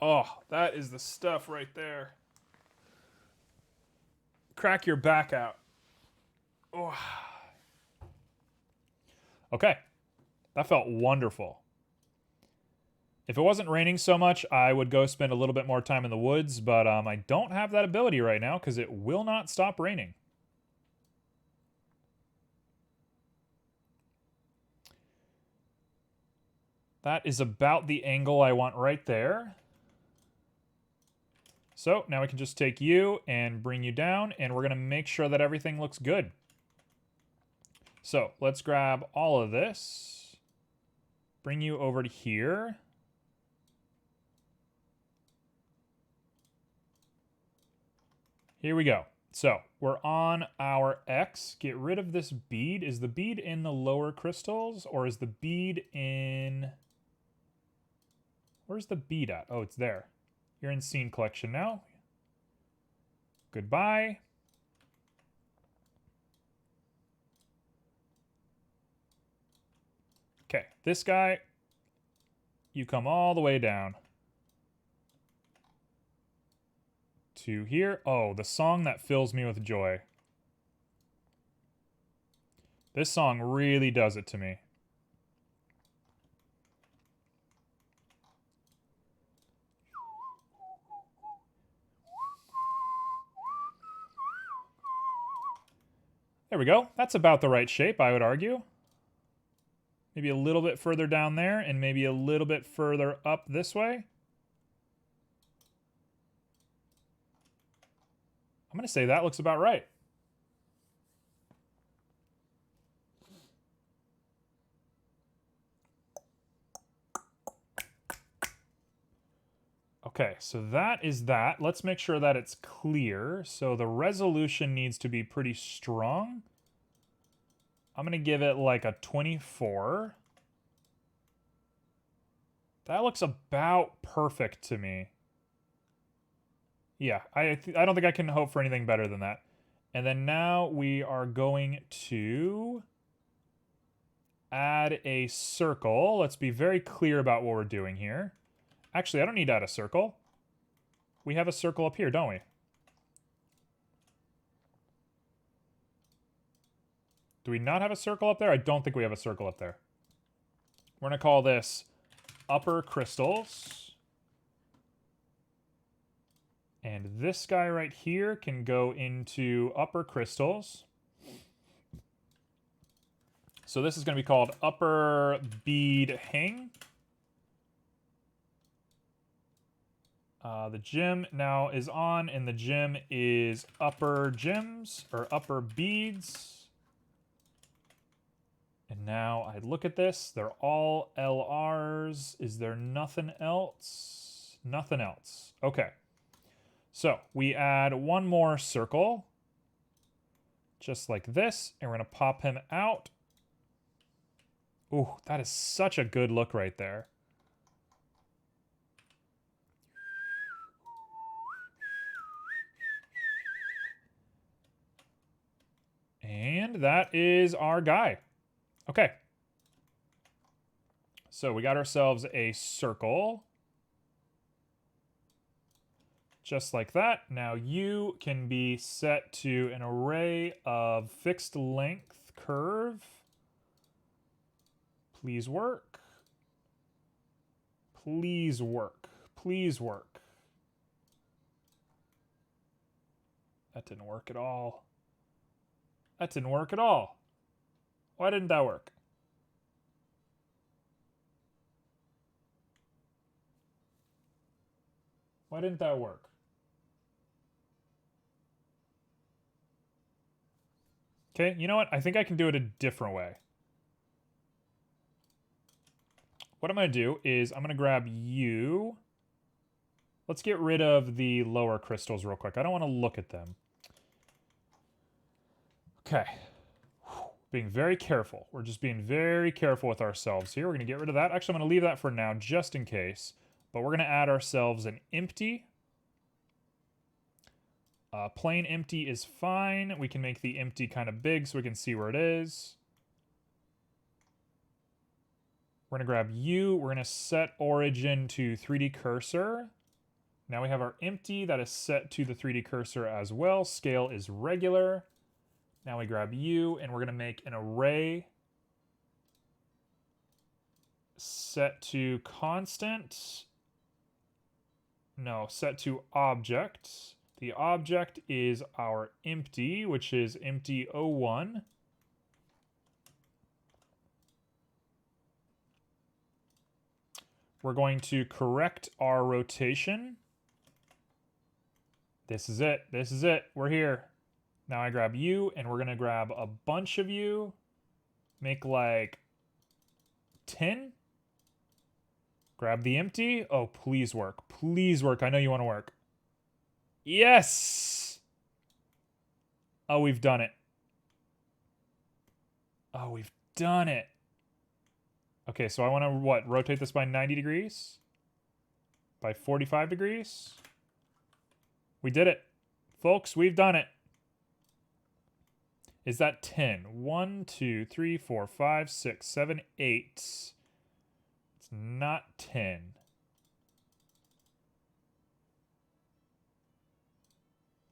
Oh, that is the stuff right there. Crack your back out. Oh. Okay, that felt wonderful. If it wasn't raining so much, I would go spend a little bit more time in the woods, but I don't have that ability right now because it will not stop raining. That is about the angle I want right there. So now we can just take you and bring you down, and we're going to make sure that everything looks good. So let's grab all of this, bring you over to here. Here we go. So we're on our X. Get rid of this bead. Is the bead in the lower crystals, or is the bead in... Where's the bead at? Oh, it's there. You're in scene collection now. Goodbye. Okay, this guy, you come all the way down to here. Oh, the song that fills me with joy. This song really does it to me. There we go. That's about the right shape, I would argue. Maybe a little bit further down there, and maybe a little bit further up this way. I'm going to say that looks about right. Okay, so that is that. Let's make sure that it's clear. So the resolution needs to be pretty strong. I'm going to give it like a 24. That looks about perfect to me. Yeah, I don't think I can hope for anything better than that. And then now we are going to add a circle. Let's be very clear about what we're doing here. Actually, I don't need to add a circle. We have a circle up here, don't we? Do we not have a circle up there? I don't think we have a circle up there. We're going to call this upper crystals. And this guy right here can go into upper crystals. So this is going to be called upper bead hang. The gem now is on, and the gem is upper gems, or upper beads. And now I look at this. They're all LRs. Is there nothing else? Nothing else. Okay. So we add one more circle. Just like this. And we're going to pop him out. Ooh, that is such a good look right there. And that is our guy. Okay. So we got ourselves a circle. Just like that. Now you can be set to an array of fixed length curve. Please work. Please work. Please work. That didn't work at all. That didn't work at all. Why didn't that work? Why didn't that work? Okay, you know what? I think I can do it a different way. What I'm going to do is I'm going to grab you. Let's get rid of the lower crystals real quick. I don't want to look at them. Okay. Being very careful. We're just being very careful with ourselves here. We're going to get rid of that. Actually, I'm going to leave that for now just in case. But we're going to add ourselves an empty. Plain empty is fine. We can make the empty kind of big so we can see where it is. We're going to grab U. We're going to set origin to 3D cursor. Now we have our empty that is set to the 3D cursor as well. Scale is regular. Now we grab U and we're going to make an array set to constant. No, set to object. The object is our empty, which is empty 01. We're going to correct our rotation. This is it. This is it. We're here. Now I grab you, and we're going to grab a bunch of you. Make like 10. Grab the empty. Oh, please work. Please work. I know you want to work. Yes! Oh, we've done it. Oh, we've done it. Okay, so I want to, what, rotate this by 90 degrees? By 45 degrees? We did it. Folks, we've done it. Is that 10? 1, 2, 3, 4, 5, 6, 7, 8. It's not 10.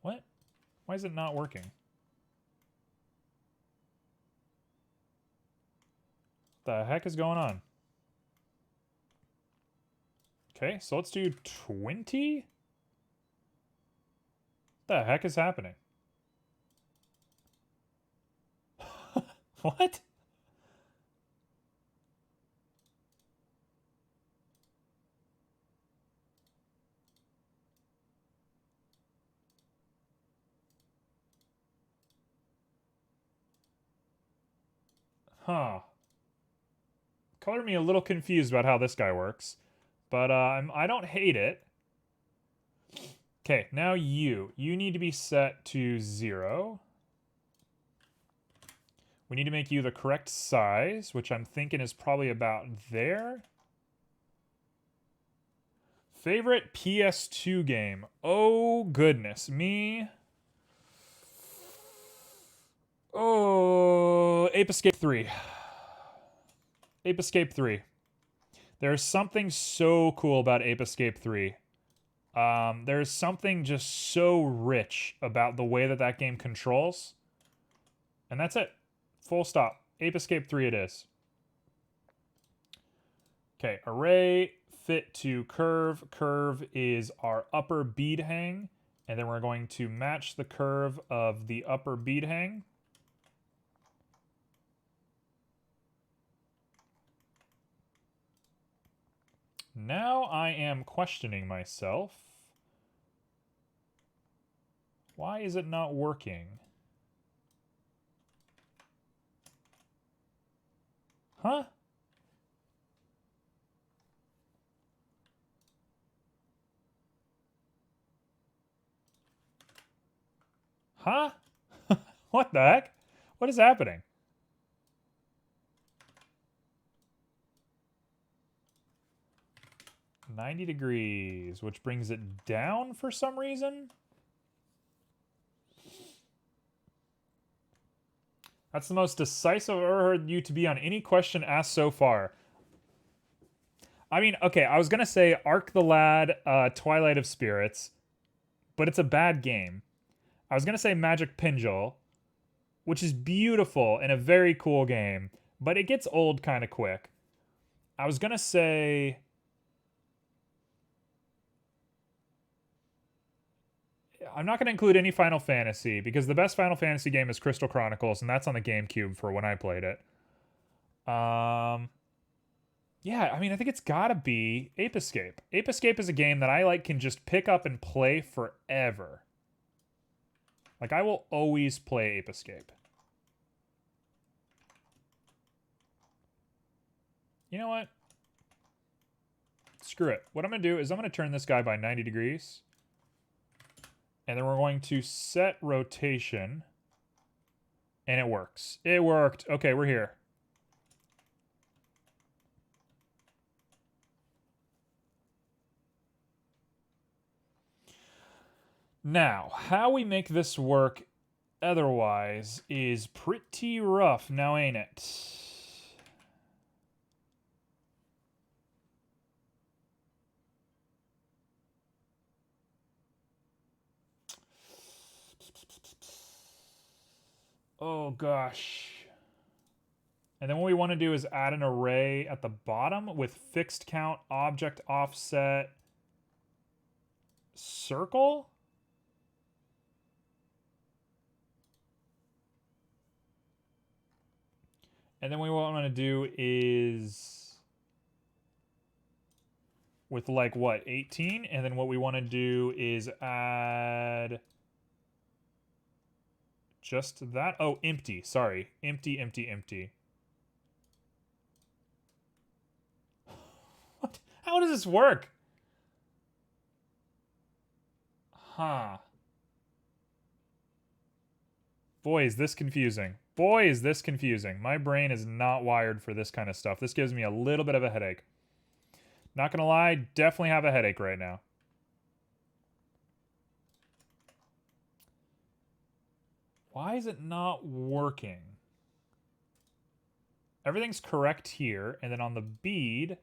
What? Why is it not working? What the heck is going on? Okay, so let's do 20? What the heck is happening? What? Huh. Color me a little confused about how this guy works. But I don't hate it. Okay, now you. You need to be set to 0. We need to make you the correct size, which I'm thinking is probably about there. Favorite PS2 game? Oh, goodness me. Oh, Ape Escape 3. Ape Escape 3. There's something so cool about Ape Escape 3. There's something just so rich about the way that that game controls. And that's it. Full stop. Ape Escape 3 it is. Okay, array, fit to curve. Curve is our upper bead hang. And then we're going to match the curve of the upper bead hang. Now I am questioning myself. Why is it not working? Huh? Huh? What the heck? What is happening? $90, which brings it down for some reason? That's the most decisive I've ever heard you to be on any question asked so far. I mean, okay, I was gonna say Ark the Lad, Twilight of Spirits, but it's a bad game. I was gonna say Magic Pinjal, which is beautiful and a very cool game, but it gets old kind of quick. I was gonna say... I'm not going to include any Final Fantasy, because the best Final Fantasy game is Crystal Chronicles, and that's on the GameCube for when I played it. Yeah, I mean, I think it's gotta be Ape Escape. Ape Escape is a game that I can just pick up and play forever. Like, I will always play Ape Escape. You know what? Screw it. What I'm gonna do is I'm gonna turn this guy by 90 degrees. And then we're going to set rotation. And it works. It worked. Okay, we're here. Now, how we make this work otherwise is pretty rough now, ain't it? Oh, gosh. And then what we want to do is add an array at the bottom with fixed count, object offset, circle? And then what we want to do is with what, 18? And then what we want to do is add just that. Oh, empty. Sorry. Empty, empty, empty. What? How does this work? Huh. Boy, is this confusing. Boy, is this confusing. My brain is not wired for this kind of stuff. This gives me a little bit of a headache. Not gonna lie, definitely have a headache right now. Why is it not working? Everything's correct here, and then on the bead...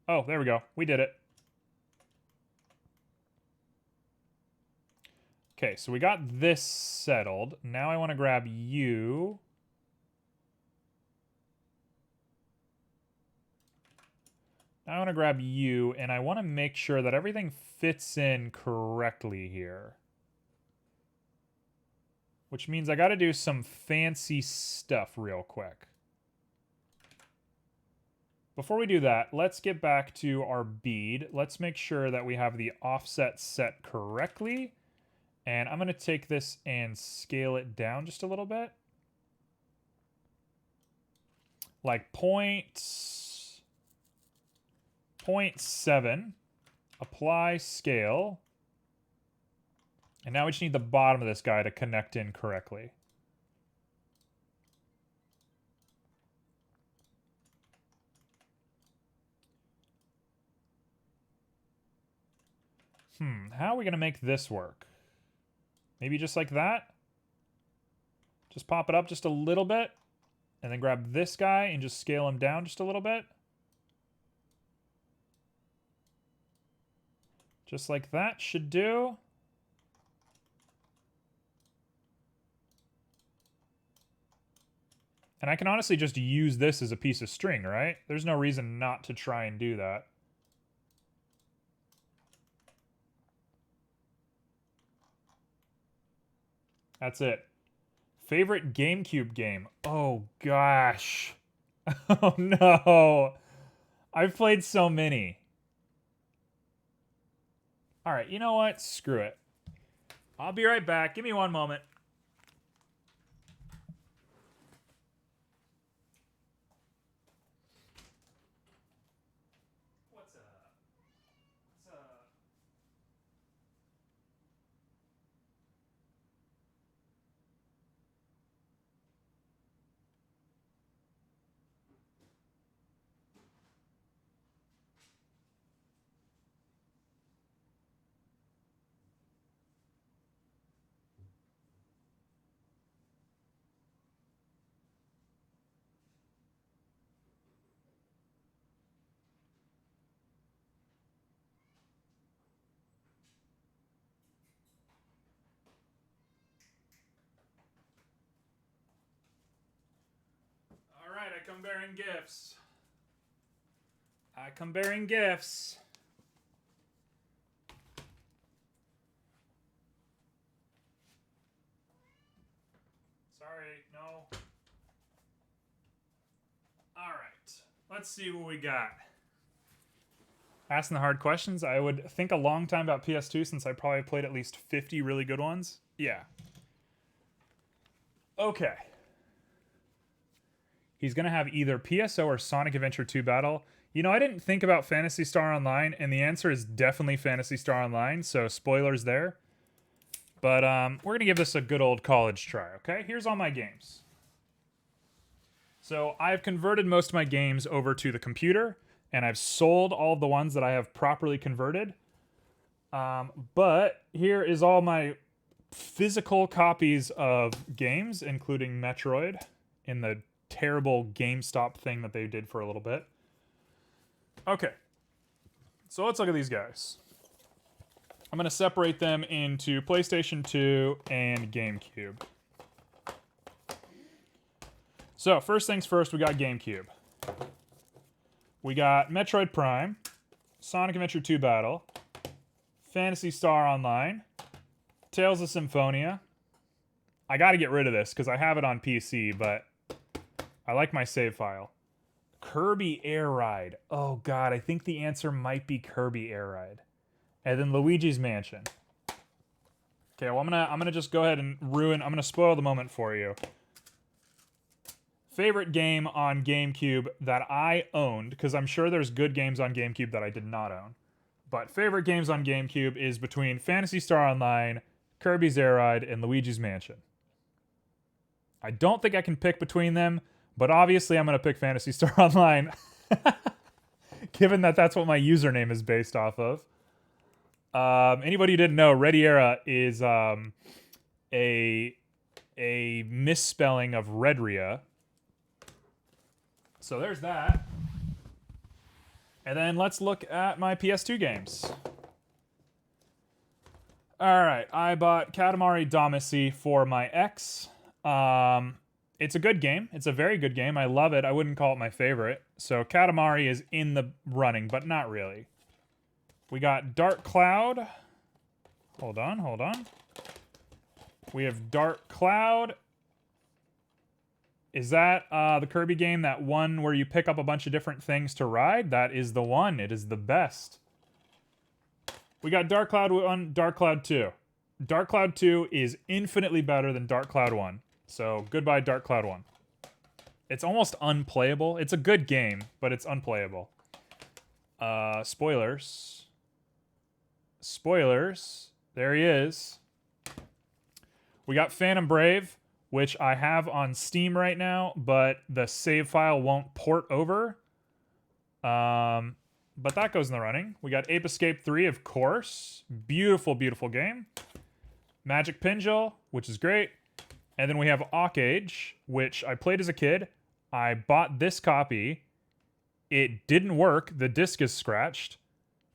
Oh, there we go. We did it. Okay, so we got this settled. Now I want to grab you. Now I want to grab you, and I want to make sure that everything fits in correctly here. Which means I got to do some fancy stuff real quick. Before we do that, let's get back to our bead. Let's make sure that we have the offset set correctly. And I'm going to take this and scale it down just a little bit. Like 0.7. Apply scale. And now we just need the bottom of this guy to connect in correctly. How are we going to make this work? Maybe just like that. Just pop it up just a little bit. And then grab this guy and just scale him down just a little bit. Just like that should do. And I can honestly just use this as a piece of string, right? There's no reason not to try and do that. That's it. Favorite GameCube game? Oh, gosh. Oh, no. I've played so many. All right, you know what? Screw it. I'll be right back. Give me one moment. What's up? What's up? All right, I come bearing gifts. I come bearing gifts. Sorry, no. All right, let's see what we got. Asking the hard questions. I would think a long time about PS2 since I probably played at least 50 really good ones. Yeah. Okay. He's going to have either PSO or Sonic Adventure 2 Battle. You know, I didn't think about Phantasy Star Online, and the answer is definitely Phantasy Star Online, so spoilers there. But we're going to give this a good old college try, okay? Here's all my games. So I've converted most of my games over to the computer, and I've sold all of the ones that I have properly converted. But here is all my physical copies of games, including Metroid in the terrible GameStop thing that they did for a little bit. Okay, so let's look at these guys. I'm going to separate them into PlayStation 2 and GameCube. So first things first, we got GameCube. We got Metroid Prime, Sonic Adventure 2 Battle, Phantasy Star Online, Tales of Symphonia. I got to get rid of this because I have it on PC, but I like my save file. Kirby Air Ride. Oh god, I think the answer might be Kirby Air Ride. And then Luigi's Mansion. Okay, well I'm gonna just go ahead and I'm gonna spoil the moment for you. Favorite game on GameCube that I owned, because I'm sure there's good games on GameCube that I did not own. But favorite games on GameCube is between Phantasy Star Online, Kirby's Air Ride, and Luigi's Mansion. I don't think I can pick between them, but obviously I'm going to pick Phantasy Star Online, given that that's what my username is based off of. Anybody who didn't know, Rediera is a misspelling of Redria. So there's that. And then let's look at my PS2 games. Alright, I bought Katamari Damacy for my ex. It's a good game. It's a very good game. I love it. I wouldn't call it my favorite. So Katamari is in the running, but not really. We got Dark Cloud. Hold on. We have Dark Cloud. Is that the Kirby game, that one where you pick up a bunch of different things to ride? That is the one. It is the best. We got Dark Cloud 1, Dark Cloud 2. Dark Cloud 2 is infinitely better than Dark Cloud 1. So, goodbye Dark Cloud 1. It's almost unplayable. It's a good game, but it's unplayable. Spoilers. Spoilers. There he is. We got Phantom Brave, which I have on Steam right now, but the save file won't port over. But that goes in the running. We got Ape Escape 3, of course. Beautiful, beautiful game. Magic Pinjal, which is great. And then we have Awk Age, which I played as a kid. I bought this copy. It didn't work. The disc is scratched.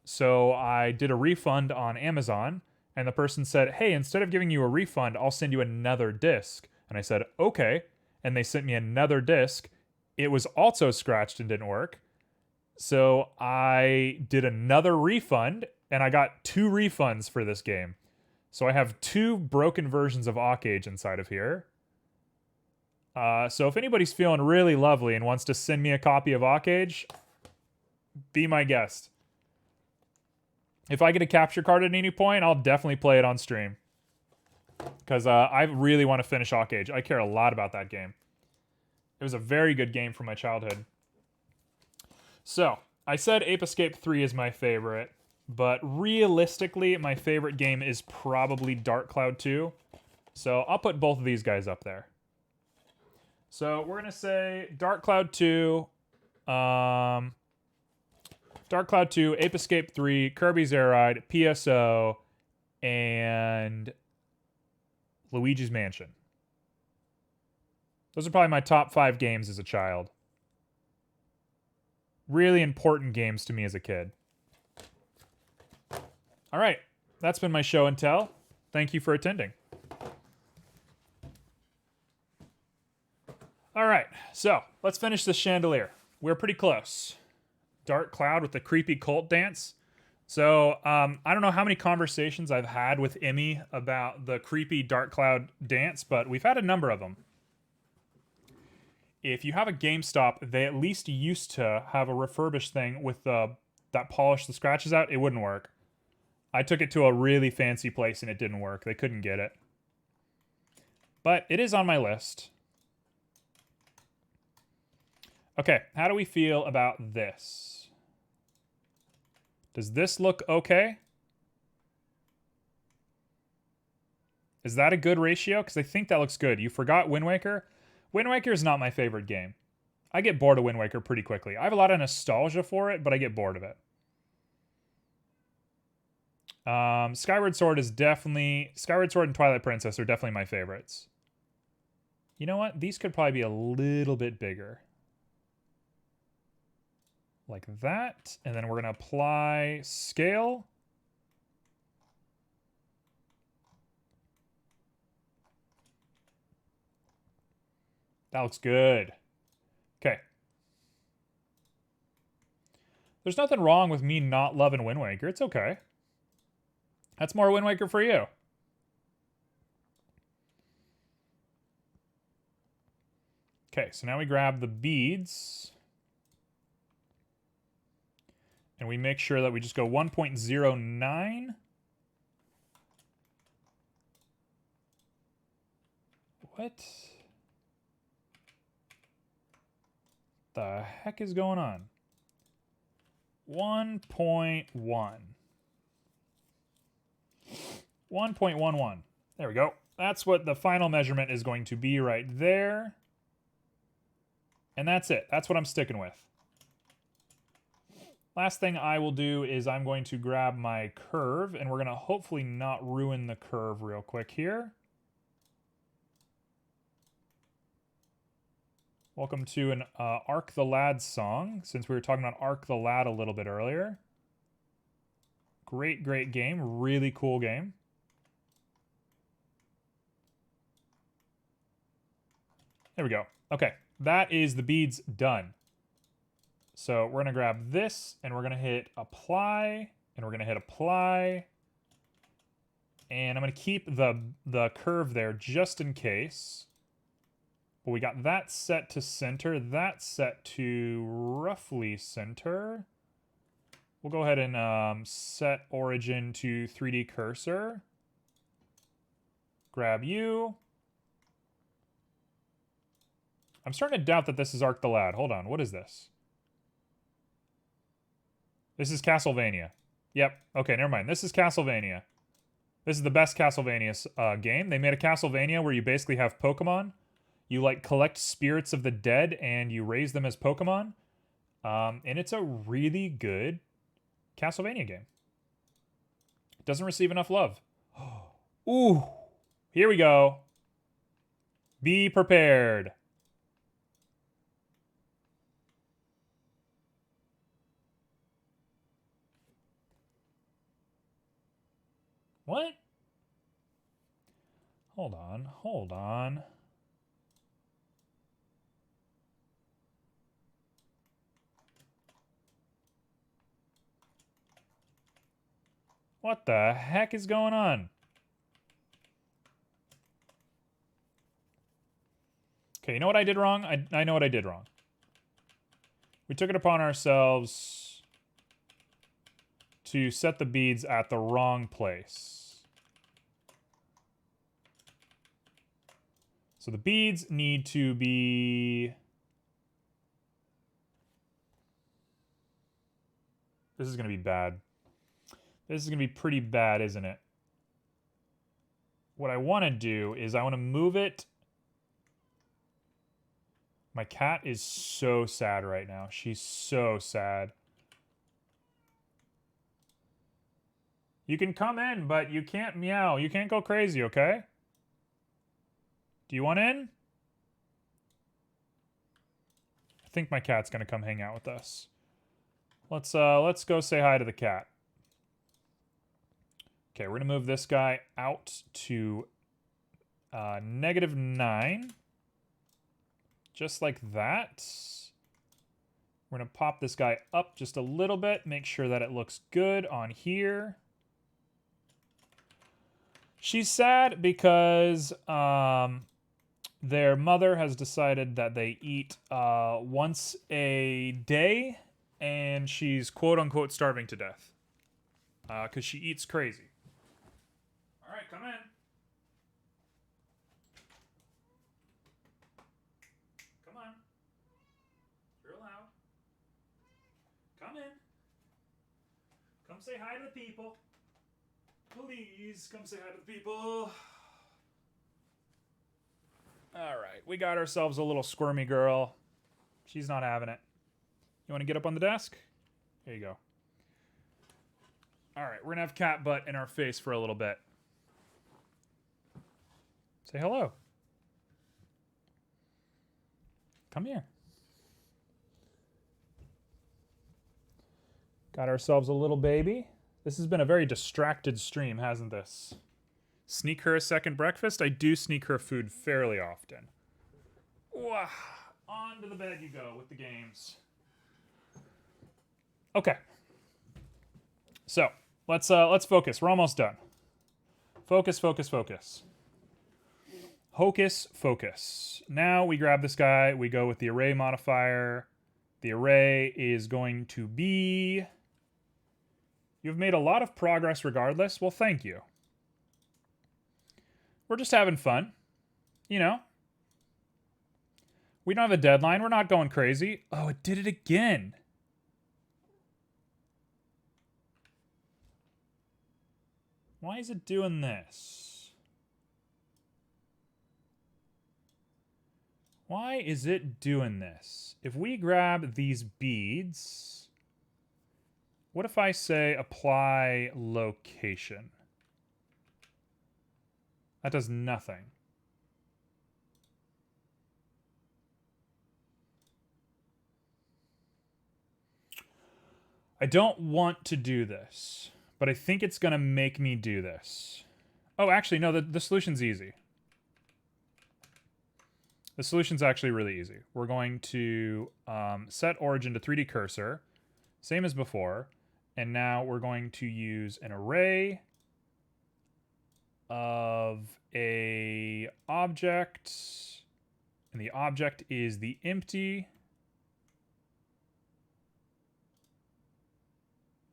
So I did a refund on Amazon. And the person said, hey, instead of giving you a refund, I'll send you another disc. And I said, okay. And they sent me another disc. It was also scratched and didn't work. So I did another refund, and I got 2 refunds for this game. So I have 2 broken versions of Awk Age inside of here. So if anybody's feeling really lovely and wants to send me a copy of Awk Age, be my guest. If I get a capture card at any point, I'll definitely play it on stream. Because I really want to finish Awk Age. I care a lot about that game. It was a very good game from my childhood. So, I said Ape Escape 3 is my favorite. But realistically, my favorite game is probably Dark Cloud 2. So, I'll put both of these guys up there. So, we're going to say Dark Cloud 2... Dark Cloud 2, Ape Escape 3, Kirby's Air Ride, PSO, and Luigi's Mansion. Those are probably my top 5 games as a child. Really important games to me as a kid. All right, that's been my show and tell. Thank you for attending. All right, so let's finish this Chandelier. We're pretty close. Dark Cloud with the creepy cult dance. So, I don't know how many conversations I've had with Emmy about the creepy Dark Cloud dance, but we've had a number of them. If you have a GameStop, they at least used to have a refurbished thing with that polished the scratches out. It wouldn't work. I took it to a really fancy place and it didn't work. They couldn't get it. But it is on my list. Okay, how do we feel about this? Does this look okay? Is that a good ratio? Because I think that looks good. You forgot Wind Waker? Wind Waker is not my favorite game. I get bored of Wind Waker pretty quickly. I have a lot of nostalgia for it, but I get bored of it. Skyward Sword and Twilight Princess are definitely my favorites. You know what? These could probably be a little bit bigger. Like that. And then we're going to apply scale. That looks good. Okay. There's nothing wrong with me not loving Wind Waker. It's okay. That's more Wind Waker for you. Okay, so now we grab the beads. And we make sure that we just go 1.09. What the heck is going on? 1.1. 1.11. There we go. That's what the final measurement is going to be right there. And that's it. That's what I'm sticking with. Last thing I will do is I'm going to grab my curve, and we're going to hopefully not ruin the curve real quick here. Welcome to an Arc the Lad song, since we were talking about Arc the Lad a little bit earlier. Great, great game. Really cool game. There we go. Okay, that is the beads done. So we're going to grab this, and we're going to hit apply, and we're going to hit apply. And I'm going to keep the curve there just in case. But we got that set to center, that set to roughly center. We'll go ahead and set origin to 3D cursor. Grab you. I'm starting to doubt that this is Arc the Lad. Hold on, what is this? This is Castlevania. Yep, okay, never mind. This is Castlevania. This is the best Castlevania game. They made a Castlevania where you basically have Pokemon. You, like, collect spirits of the dead and you raise them as Pokemon. And it's a really good Castlevania game. It doesn't receive enough love. Ooh, Here we go. Be prepared. What? Hold on, hold on. What the heck is going on? Okay, you know what I did wrong? I know what I did wrong. We took it upon ourselves to set the beads at the wrong place. So the beads need to be... This is going to be bad. This is going to be pretty bad, isn't it? What I want to do is I want to move it. My cat is so sad right now. She's so sad. You can come in, but you can't meow. You can't go crazy, okay? Do you want in? I think my cat's gonna come hang out with us. Let's go say hi to the cat. Okay, we're gonna move this guy out to -9. Just like that. We're gonna pop this guy up just a little bit, make sure that it looks good on here. She's sad because their mother has decided that they eat once a day, and she's quote-unquote starving to death because she eats crazy. All right, come in. Come on. You're allowed. Come in. Come say hi to the people. Please come say hi to the people. Alright, we got ourselves a little squirmy girl. She's not having it. You want to get up on the desk? There you go. Alright, we're going to have cat butt in our face for a little bit. Say hello. Come here. Got ourselves a little baby. This has been a very distracted stream, hasn't this? Sneak her a second breakfast? I do sneak her food fairly often. Wah, on to the bed you go with the games. Okay. So, let's focus. We're almost done. Focus, focus, focus. Hocus, focus. Now we grab this guy, we go with the array modifier. The array is going to be... You've made a lot of progress regardless. Well, thank you. We're just having fun. You know? We don't have a deadline. We're not going crazy. Oh, it did it again. Why is it doing this? Why is it doing this? If we grab these beads... What if I say apply location? That does nothing. I don't want to do this, but I think it's going to make me do this. Oh, actually, no, the solution's easy. The solution's actually really easy. We're going to set origin to 3D cursor, same as before. And now we're going to use an array of a object, and the object is the empty.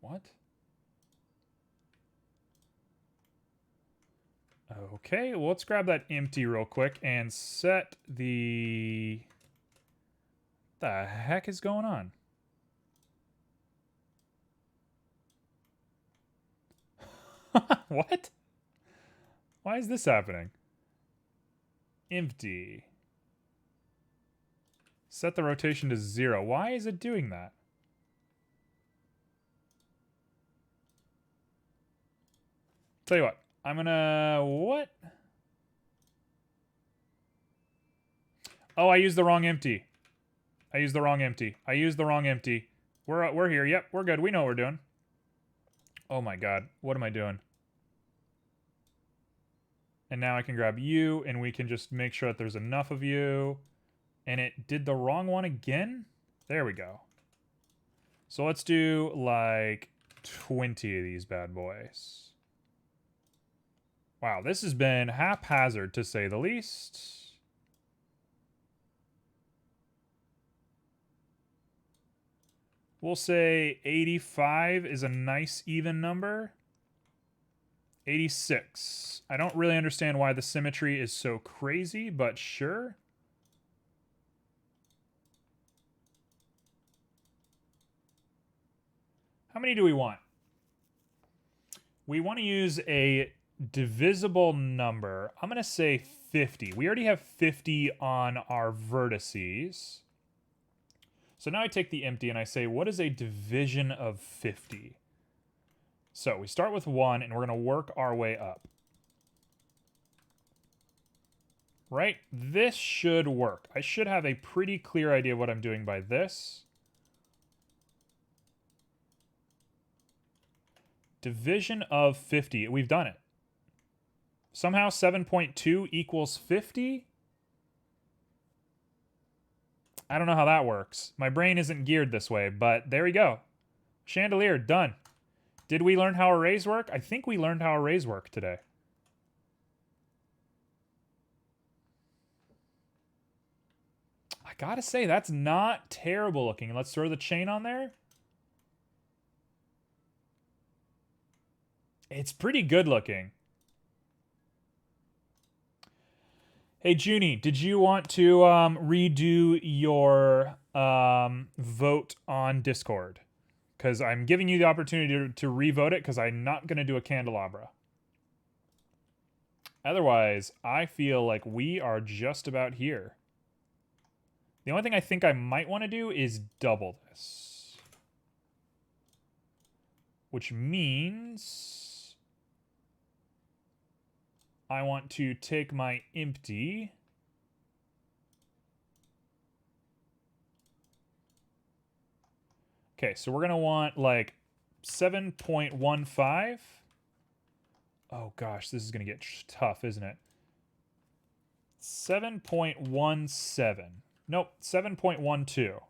What? Okay, well, let's grab that empty real quick and set the... The heck is going on? What? Why is this happening? Empty. Set the rotation to 0. Why is it doing that? Tell you what, I'm gonna... What? Oh, I used the wrong empty. I used the wrong empty. I used the wrong empty. We're here. Yep, we're good. We know what we're doing. Oh my god. What am I doing? And now I can grab you, and we can just make sure that there's enough of you. And it did the wrong one again? There we go. So let's do, like, 20 of these bad boys. Wow, this has been haphazard, to say the least. We'll say 85 is a nice even number. 86. I don't really understand why the symmetry is so crazy, but sure. How many do we want? We want to use a divisible number. I'm going to say 50. We already have 50 on our vertices. So now I take the empty and I say, what is a division of 50? So we start with 1, and we're going to work our way up. Right? This should work. I should have a pretty clear idea of what I'm doing by this. Division of 50. We've done it. Somehow 7.2 equals 50? I don't know how that works. My brain isn't geared this way, but there we go. Chandelier, done. Did we learn how arrays work? I think we learned how arrays work today. I gotta say, that's not terrible looking. Let's throw the chain on there. It's pretty good looking. Hey, Junie, did you want to redo your vote on Discord? Because I'm giving you the opportunity to re-vote it, because I'm not going to do a candelabra. Otherwise, I feel like we are just about here. The only thing I think I might want to do is double this. Which means I want to take my empty. Okay, so we're going to want like 7.15. Oh gosh, this is going to get tough, isn't it? 7.17. Nope, 7.12.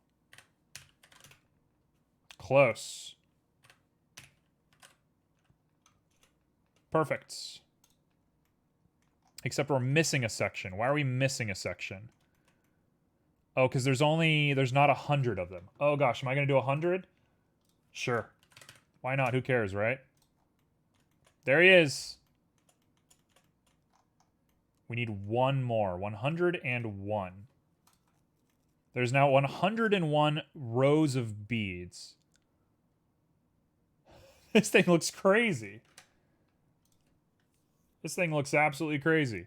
Close. Perfect. Except we're missing a section. Why are we missing a section? Oh, because there's not 100 of them. Oh gosh, am I going to do 100? Sure. Why not? Who cares, right? There he is. We need one more. 101. There's now 101 rows of beads. This thing looks crazy. This thing looks absolutely crazy.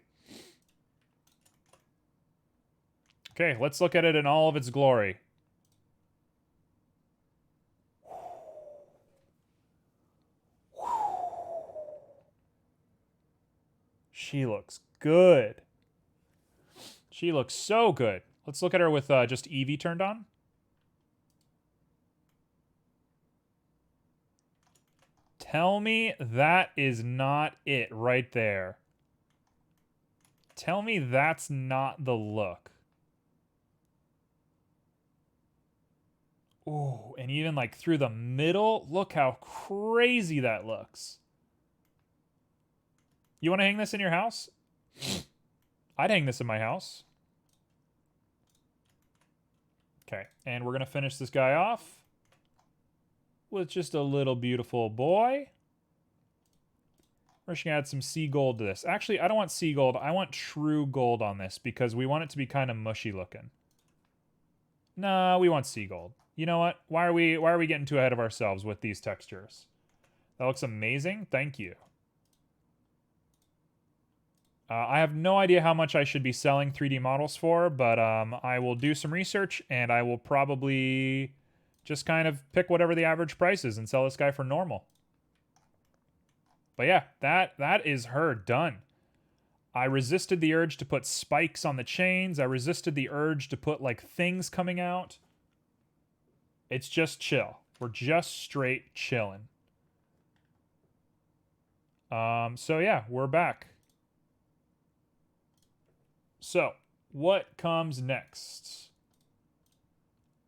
Okay, let's look at it in all of its glory. She looks good. She looks so good. Let's look at her with just Eevee turned on. Tell me that is not it right there. Tell me that's not the look. Ooh, and even like through the middle, look how crazy that looks. You want to hang this in your house? I'd hang this in my house. Okay, and we're going to finish this guy off with just a little beautiful boy. We're just going to add some sea gold to this. Actually, I don't want sea gold. I want true gold on this because we want it to be kind of mushy looking. Nah, we want sea gold. You know what? Why are we getting too ahead of ourselves with these textures? That looks amazing. Thank you. I have no idea how much I should be selling 3D models for, but I will do some research, and I will probably just kind of pick whatever the average price is and sell this guy for normal. But yeah, that is her done. I resisted the urge to put spikes on the chains. I resisted the urge to put like things coming out. It's just chill. We're just straight chilling. So yeah, we're back. So, what comes next?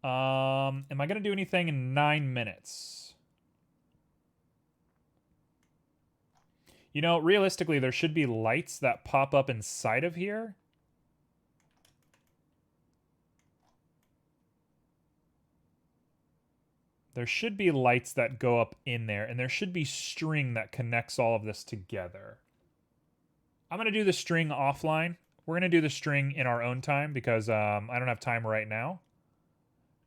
Am I going to do anything in 9 minutes? You know, realistically, there should be lights that pop up inside of here. There should be lights that go up in there, and there should be string that connects all of this together. I'm going to do the string offline. We're going to do the string in our own time because I don't have time right now.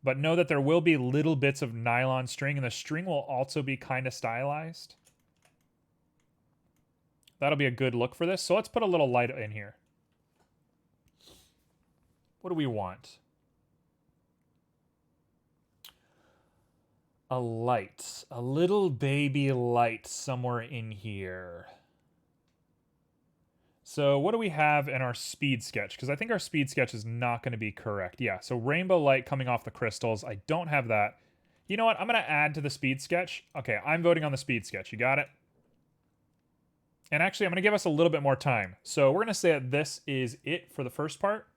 But know that there will be little bits of nylon string, and the string will also be kind of stylized. That'll be a good look for this. So let's put a little light in here. What do we want? A light. A little baby light somewhere in here. So what do we have in our speed sketch? Because I think our speed sketch is not going to be correct. Yeah, so rainbow light coming off the crystals. I don't have that. You know what? I'm going to add to the speed sketch. Okay, I'm voting on the speed sketch. You got it? And actually, I'm going to give us a little bit more time. So we're going to say that this is it for the first part.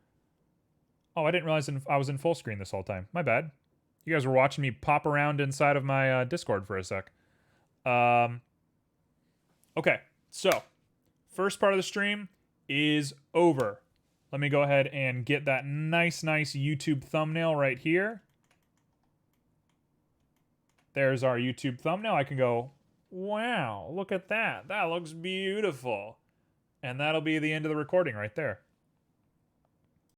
Oh, I didn't realize I was in full screen this whole time. My bad. You guys were watching me pop around inside of my Discord for a sec. Okay, so first part of the stream is over. Let me go ahead and get that nice YouTube thumbnail right here. There's our YouTube thumbnail. I can go, wow, look at that. That looks beautiful. And that'll be the end of the recording right there.